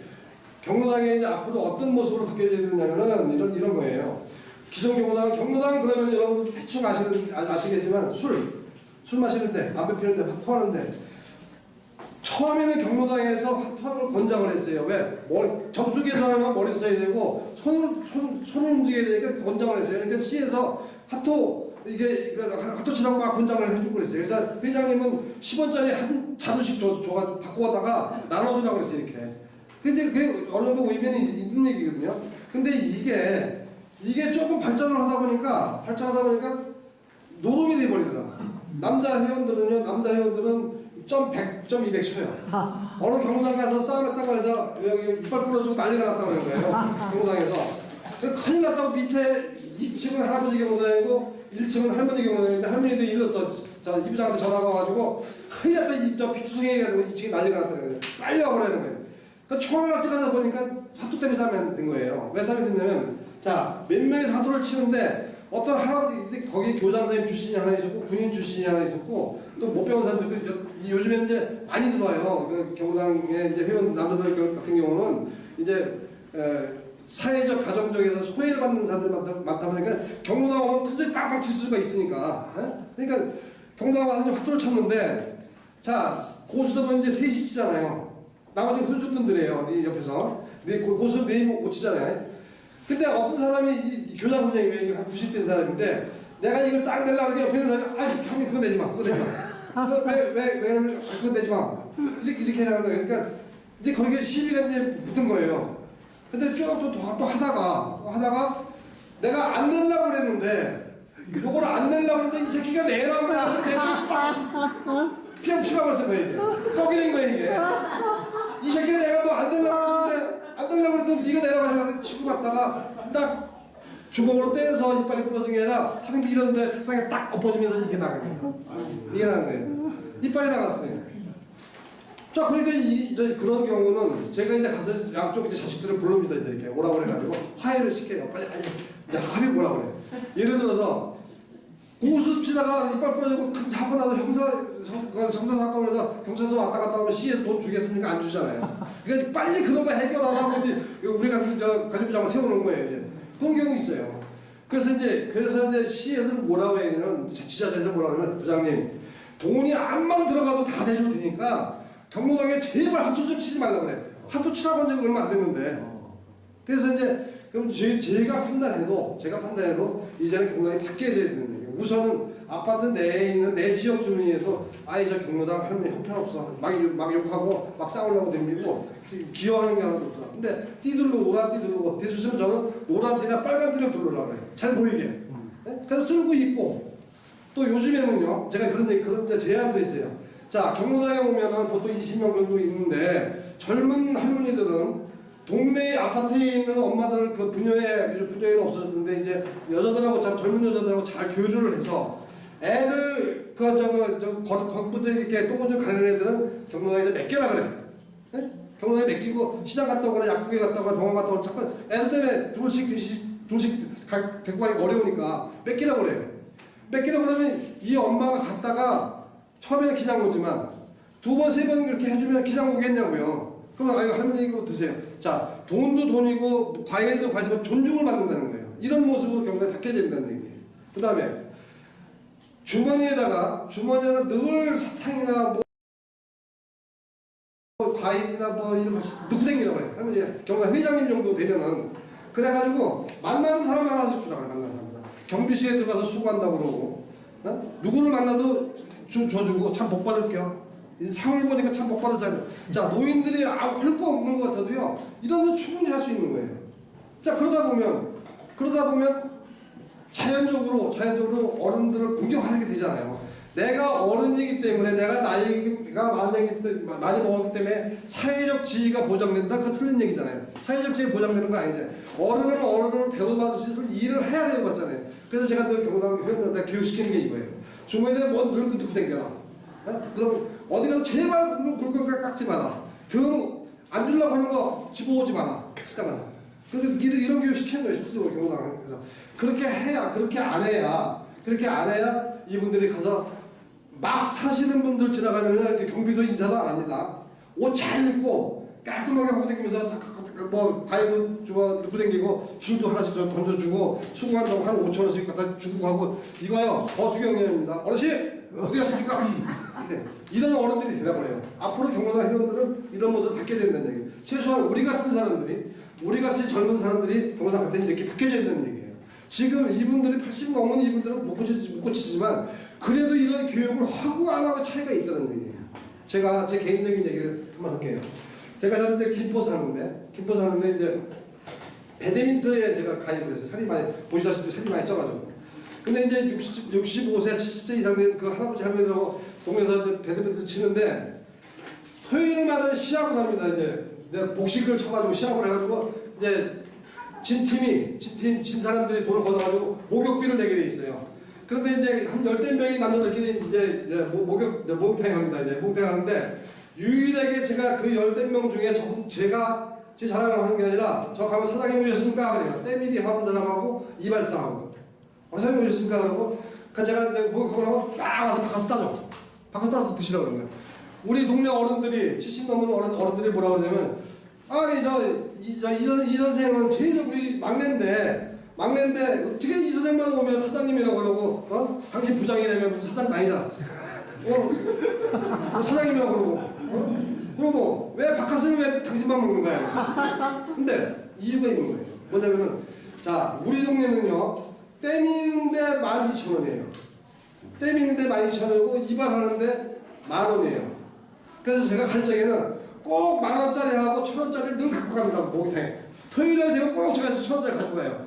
경로당이 이제 앞으로 어떤 모습으로 바뀌어져야 되냐면은 이런 거예요. 기존 경로당 그러면 여러분 대충 아시겠지만 술 마시는데 담배 피우는데 화투하는데 처음에는 경로당에서 화투를 권장을 했어요. 왜? 접수 개선하면 머리 써야 되고 손을 움직여야 되니까 권장을 했어요. 그러니까 시에서 화투 화투 치라고 막 권장을 해주고 그랬어요. 그래서 회장님은 10원짜리 한 자루씩 줘가지고 바꿔다가 나눠주라고 그랬어요. 이렇게. 근데 그게 어느 정도 의미는 있는 얘기거든요. 근데 이게 조금 발전을 하다 보니까 노름이 돼버리더라고요. 남자 회원들은 100, 200 쳐요. 어느 경로당 가서 싸움했다고 해서 여기 이빨 부러지고 난리가 났다고 그러는 거예요. 경로당에서. 큰일 났다고 밑에 2층은 할아버지 경로당이고 1층은 할머니 경로당인데 할머니도 일렀어. 이부장한테 전화가 와가지고 큰일 났다. 피투성이가 되고 2층이 난리가 났다는 거예요. 빨리 와보라는 거예요. 그러니까 총알을 찍어서 보니까 사투 때문에 싸움이 된 거예요. 왜 싸움이 됐냐면 몇 명이 사투를 치는데 어떤 할아버지 거기 교장 선생님 출신이 하나 있었고 군인 출신이 하나 있었고 또 못 배운 사람도 요즘에 이제 많이 들어와요. 그 경로당의 이제 회원 남자들 같은 경우는 이제 사회적 가정적에서 소외를 받는 사람들이 많다 보니까 경로당 오면 큰 소리 빵빵 칠 수가 있으니까. 그러니까 경로당 와서 이제 화투를 쳤는데 자 고수도 이제 셋이 치잖아요. 나머지 훈수꾼들이에요. 어디 옆에서. 고수 네임 못 치잖아요. 근데 어떤 사람이 이 교장 선생님이 한 90대 사람인데 내가 이걸 딱 내려고 하는데 옆에 있는 사람이 아니 형님 그거 내지 마. 그거 내지 마. 그거 내지 마. 이렇게 하는 거예요. 그러니까 이제 거기에 시비가 이제 붙은 거예요. 근데 쭉 또 하다가 내가 안 내려고 그랬는데 요걸 안 내려고 그랬는데 이 새끼가 내라고 그래서 내가 그냥 피가 거예요. 이게. 뻑이 된 거예요 이게. 이 새끼가 내가 너 안 되려고 그랬는데 네가 내라고 해서 치고 갔다가 딱 주먹으로 때려서 이빨이 부러진 게 아니라 탁 밀었는데 책상에 딱 엎어지면서 이게 나간 거예요. 이게 나간 거예요. 이빨이 나갔어요. 자 그러니까 그런 경우는 제가 이제 가서 양쪽 이제 자식들을 부릅니다. 이렇게 오라고 그래가지고 화해를 시켜요. 빨리 이제 합의 뭐라고 그래. 예를 들어서 고수 치다가 이빨 부러지고 큰 사고 나서 형사 사건에서 경찰서 왔다 갔다 하면 시에서 돈 주겠습니까? 안 주잖아요. 그러니까 빨리 그런 거 해결 안 하고 이제 우리가 가지부장을 세우는 거예요. 이제. 그런 경우 있어요. 그래서 이제 시에서 뭐라고 해냐면 지자체에서 뭐라고 하냐면 부장님 돈이 암만 들어가도 다 대줄 테니까 경로당에 제발 화투 좀 치지 말라고 그래. 화투 치라고 한 적이 얼마 안 됐는데. 그래서 이제 그럼 제가 판단해도 이제는 경로당이 바뀌어야 되는 얘기예요. 우선은 아파트 내에 있는 내 지역 주민에도 아이 저 경로당 할머니 형편없어 막 욕하고 막 싸우려고 댕기고 기여하는 게 하나도 없어. 근데 띠 두르고 노란 띠 두르고 뒤수시면 저는 노란 띠나 빨간 띠를 두르려고 그래. 잘 보이게. 네? 그래서 쓸고 있고 또 요즘에는요 제가 그런 제안도 있어요. 자 경로당에 오면은 보통 20명 정도 있는데 젊은 할머니들은 동네 아파트에 있는 엄마들 그 부녀회는 없어졌는데 이제 젊은 여자들하고 잘 교류를 해서 애들 걷부터 이렇게 똥오줌 가는 애들은 경로당에 맡겨라 그래. 네? 경로당에 맡기고 시장 갔다 오거나 약국에 갔다 오거나 병원 갔다 오거나 자꾸 애들 때문에 둘씩 데리고 가기 어려우니까 맡기라 그래요. 맡기라 그러면 이 엄마가 갔다가 처음에는 기장 오지만 두 번, 세 번 이렇게 해주면 기장 오겠냐고요. 그러면 아이고 할머니 이거 드세요. 자 돈도 돈이고 과일도 과일이고 존중을 받는다는 거예요. 이런 모습으로 경로당이 바뀌어야 된다는 얘기예요. 그 다음에 주머니에다가 늘 사탕이나 과일이나 이런 거 넣고 다니라고 해요. 할머니 경로당 회장님 정도 되면은 그래가지고 만나는 사람 하나씩 주라고 해요. 만나는 사람. 경비실에 들어가서 수고한다고 그러고 누구를 만나도 줘주고 참 복 받을게요. 상황을 보니까 참 복 받았잖아요. 자 노인들이 할 거 없는 것 같아도요 이런 거 충분히 할 수 있는 거예요. 자 그러다 보면 자연적으로 어른들을 공경하게 되잖아요. 내가 어른이기 때문에 내가 나이가 많이 먹었기 때문에 사회적 지위가 보장된다? 그거 틀린 얘기잖아요. 사회적 지위 보장되는 거 아니지. 어른은 어른으로 대우받을 수 있을 일을 해야 되는 거잖아요. 그래서 제가 늘 경로당 회원들한테 교육시키는 게 이거예요. 주머니에 뭔 물건 넣고 댕겨라. 그럼 어디 가서 제발 물건 깎지 마라. 등 안 주려고 하는 거 집어오지 마라. 시작하자. 그래서 이런 교육 시키는 거예요. 실질적으로 경로당에서. 그렇게 안 해야 이분들이 가서 막 사시는 분들 지나가면 경비도 인사도 안 합니다. 옷 잘 입고 깔끔하게 하고 다니면서 뭐 과일도 넣고 다니고 귤도 하나씩 던져주고 수고한 한 5,000원씩 갖다 주고 가고 이거요 거수경례입니다. 어르신 어디 가십니까? 이런 어른들이 되어버려요. 앞으로 경로당 회원들은 이런 모습을 받게 된다는 얘기예요. 최소한 우리 같은 사람들이 우리 같이 젊은 사람들이 경로당 같은 이렇게 바뀌어야 된다는 얘기예요. 지금 이분들이 80 넘은 이분들은 못 고치지만 그래도 이런 교육을 하고 안 하고 차이가 있다는 얘기예요. 제가 제 개인적인 얘기를 한번 할게요. 제가 현재 김포 사는데 이제 배드민턴에 제가 가입을 했어요. 살이 많이 보시다시피 살이 많이 쪄가지고. 근데 이제 65세, 70세 이상 된 그 할아버지 할머니들하고 동네에서 이제 배드민턴 치는데 토요일마다 시합을 합니다. 이제 내가 복식을 쳐가지고 시합을 해가지고 이제 진 사람들이 돈을 걷어가지고 목욕비를 내게 돼 있어요. 그런데 이제 한 10명의 남자들끼리 이제 목욕탕에 갑니다. 이제 목욕탕에 가는데 유일하게 제가 그 10명 중에 제가 제 자랑을 하는 게 아니라 저 가면 사장님 오셨습니까? 그래요. 때밀이 하는 사람하고 이발사하고 사장님 오셨습니까? 그러고 제가 목욕하고 나면 딱 와서 바꿔서 따줘. 바꿔서 따서 드시라고 그러는 거예요. 우리 동네 어른들이 70 넘은 어른들이 뭐라고 그러냐면 아니 이 선생은 제일 우리 막내인데 어떻게 이 선생만 오면 사장님이라고 그러고 당신 부장이라면 무슨 사장 아니다. 사장님이라고 그러고 그러고 왜 박하선은 왜 당신만 먹는 거야? 근데 이유가 있는 거예요. 뭐냐면은 자 우리 동네는요 떼미는데 12,000원이에요. 떼미는데 12,000원이고 이발하는데 10,000원이에요. 그래서 제가 갈 적에는 꼭 10,000원짜리 하고 1,000원짜리를 늘 갖고 갑니다. 목욕탕에. 토요일날 되면 꼭 제가 1,000원짜리 가지고 가요.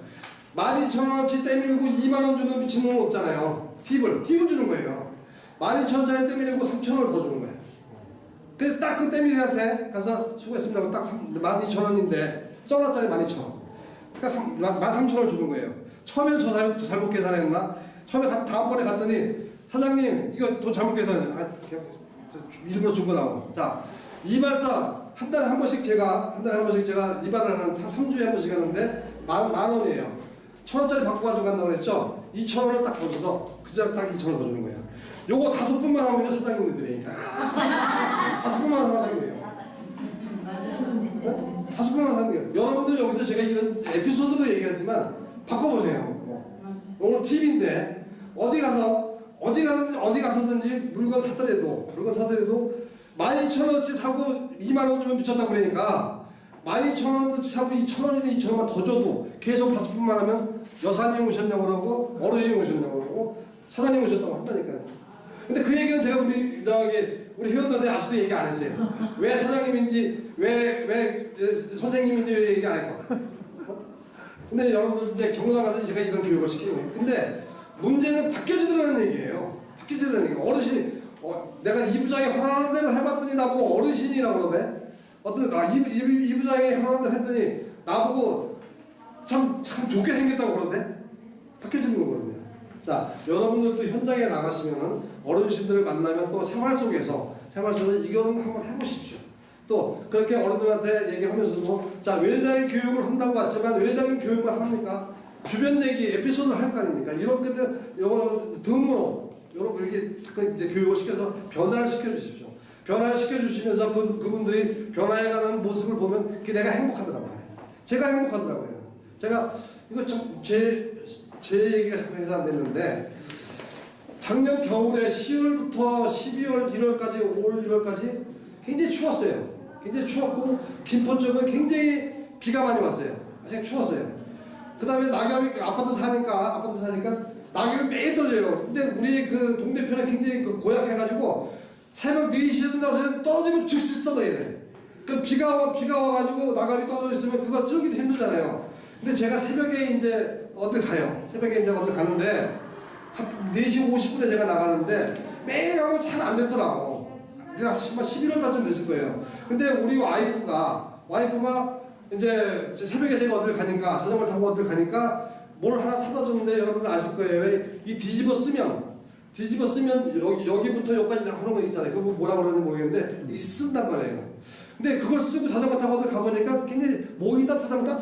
12,000원어치 떼밀고 2만원 주는 미친놈은 없잖아요. 팁을 주는 거예요. 12,000원짜리 떼밀고 3,000원을 더 주는 거예요. 그래서 딱 그 떼밀이한테 가서 수고했습니다 하고 딱 12,000원인데 썰어짜리 12,000원. 그러니까 13,000원을 주는 거예요. 처음에는 저 잘못 계산했나? 처음에 다음번에 갔더니 사장님 이거 돈 잘못 계산했나? 일부러 준 거라고. 자 이발사 한 달에 한 번씩 제가 이발을 하는 3주에 한 번씩 하는데 만 원이에요. 1,000원짜리 받고 가지고 간다고 그랬죠? 2,000원을 딱 더 줘서 그냥 딱 2,000원 더 주는 거예요. 요거 5분만 하면 사장님들이니까 5분만 하면 사장님이에요. 5분만 하는 거예요. 여러분들 여기서 제가 이런 에피소드로 얘기하지만 바꿔보세요. 그거. 오늘 팁인데 어디 가서든지 물건 사더라도 12,000원어치 사고 2만원 주면 미쳤다고 그러니까 12,000원어치 사고 2,000원이나 2,000원만 더 줘도 계속 5분만 하면 여사님 오셨냐고 그러고 어르신이 오셨냐고 그러고 사장님 오셨다고 한다니까요. 근데 그 얘기는 제가 우리 회원들한테 아직도 얘기 안 했어요. 왜 사장님인지 왜 선생님인지 왜 얘기 안 했고. 근데 여러분들 이제 경로당 가서 제가 이런 교육을 시키는 거예요. 근데 문제는 바뀌어지더라는 얘기예요. 바뀌어지더라는 얘기예요. 어르신 내가 이 부장이 화나는 대로 해봤더니 나보고 어르신이라고 그러네. 이 부장이 화나는 대로 했더니 나보고 참 좋게 생겼다고 그러네. 바뀌어지는 거거든요. 자, 여러분들도 현장에 나가시면 어르신들을 만나면 또 생활 속에서 이거는 한번 해보십시오. 또 그렇게 어른들한테 얘기하면서도 자 웰다잉 교육을 한다고 하지만 웰다잉 교육을 합니까? 주변 얘기 에피소드를 할 거 아닙니까? 이렇게 등으로 이렇게 이제 교육을 시켜서 변화를 시켜주십시오. 변화를 시켜주시면서 그분들이 변화해가는 모습을 보면 그게 내가 행복하더라고요. 제가 행복하더라고요. 제가 이거 좀 제 얘기가 자꾸 해서 안 됐는데 작년 겨울에 10월부터 12월, 1월까지 5월, 1월까지 굉장히 추웠어요. 굉장히 추웠고 김포 쪽은 굉장히 비가 많이 왔어요. 아직 추웠어요. 그 다음에 낙엽이 아파트 사니까 낙엽이 매일 떨어져요. 근데 우리 그 동대편에 굉장히 고약해가지고 새벽 4시에 나서 떨어지면 즉시 쏟아야 돼. 그 비가 와가지고 낙엽이 떨어져 있으면 그거 쓰기도 힘들잖아요. 근데 제가 새벽에 이제 어딜 가요. 새벽에 이제 어딜 가는데 4시 50분에 제가 나가는데 매일 가고 잘 안 됐더라고. 그냥 11월 달쯤 됐을 거예요. 근데 우리 와이프가 이제 새벽에 제가 어딜 가니까 자전거 타고 어딜 가니까 뭘 하나 사다 줬는데 여러분들 아실 거예요. 왜 이 뒤집어 쓰면 여기부터 여기까지 하는 거 있잖아요. 그거 뭐라고 그러는지 모르겠는데 이 쓴단 말이에요. 근데 그걸 쓰고 자전거 타고 어딜 가보니까 굉장히 목이 따뜻하면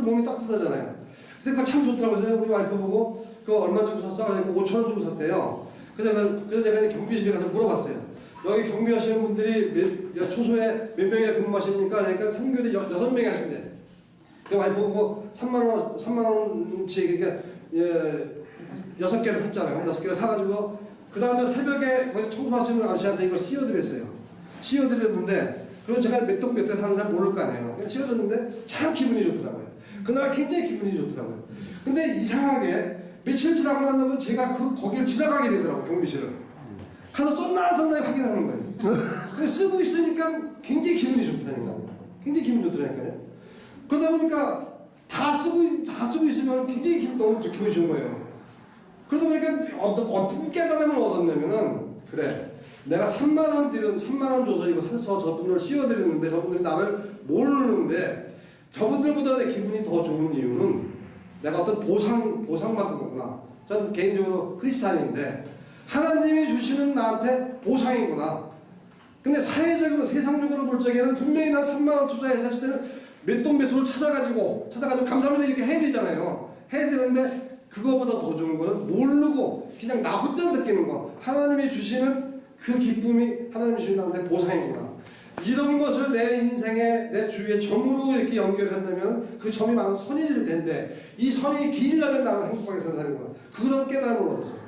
몸이 따뜻하잖아요. 근데 그거 참 좋더라고요. 그래서 우리 와이프 보고 그거 얼마 주고 샀어? 그러니까 5,000원 주고 샀대요. 그래서 제가 경비실에 가서 물어봤어요. 여기 경비하시는 분들이 초소에 몇 명이나 근무하십니까? 그러니까 3교대 6명이 하신대. 그 와이프 보고 3만원치, 그러니까 6개를 샀잖아요. 6개를 사가지고 그 다음에 새벽에 거기 청소하시는 아저씨한테 이걸 씌워드렸어요. 씌워드렸는데 그럼 제가 몇 대 사는 사람 모를 거 아니에요. 씌워줬는데 참 기분이 좋더라고요. 그날 굉장히 기분이 좋더라고요. 근데 이상하게 며칠 지나고 난 다음에 제가 거기를 지나가게 되더라고요. 경비실을. 가서 썼나 안 썼나 확인하는 거예요. 근데 쓰고 있으니까 굉장히 기분이 좋더라니까. 굉장히 기분이 좋더라니까요. 그러다 보니까 다 쓰고 있으면 굉장히 너무 기분이 좋은 거예요. 그러다 보니까 어떤 깨달음을 얻었냐면은, 그래, 내가 3만원 줘서 이거 사서 저분을 씌워드렸는데 저분들이 나를 모르는데 저분들보다 내 기분이 더 좋은 이유는 내가 어떤 보상받은 거구나. 전 개인적으로 크리스찬인데 하나님이 주시는 나한테 보상이구나. 근데 사회적으로 세상적으로 볼 적에는 분명히 난 3만원 투자해서 했을 때는 몇 동 몇 소를 찾아가지고 감사합니다 이렇게 해야 되잖아요. 해야 되는데 그거보다 더 좋은 거는 모르고 그냥 나 혼자 느끼는 거. 하나님이 주시는 그 기쁨이 하나님이 주시는 나한테 보상이구나. 이런 것을 내 인생에 내 주위에 점으로 이렇게 연결한다면 그 점이 많은 선이 될 텐데 이 선이 길려면 나는 행복하게 사는 사람이구나. 그런 깨달음을 얻었어요.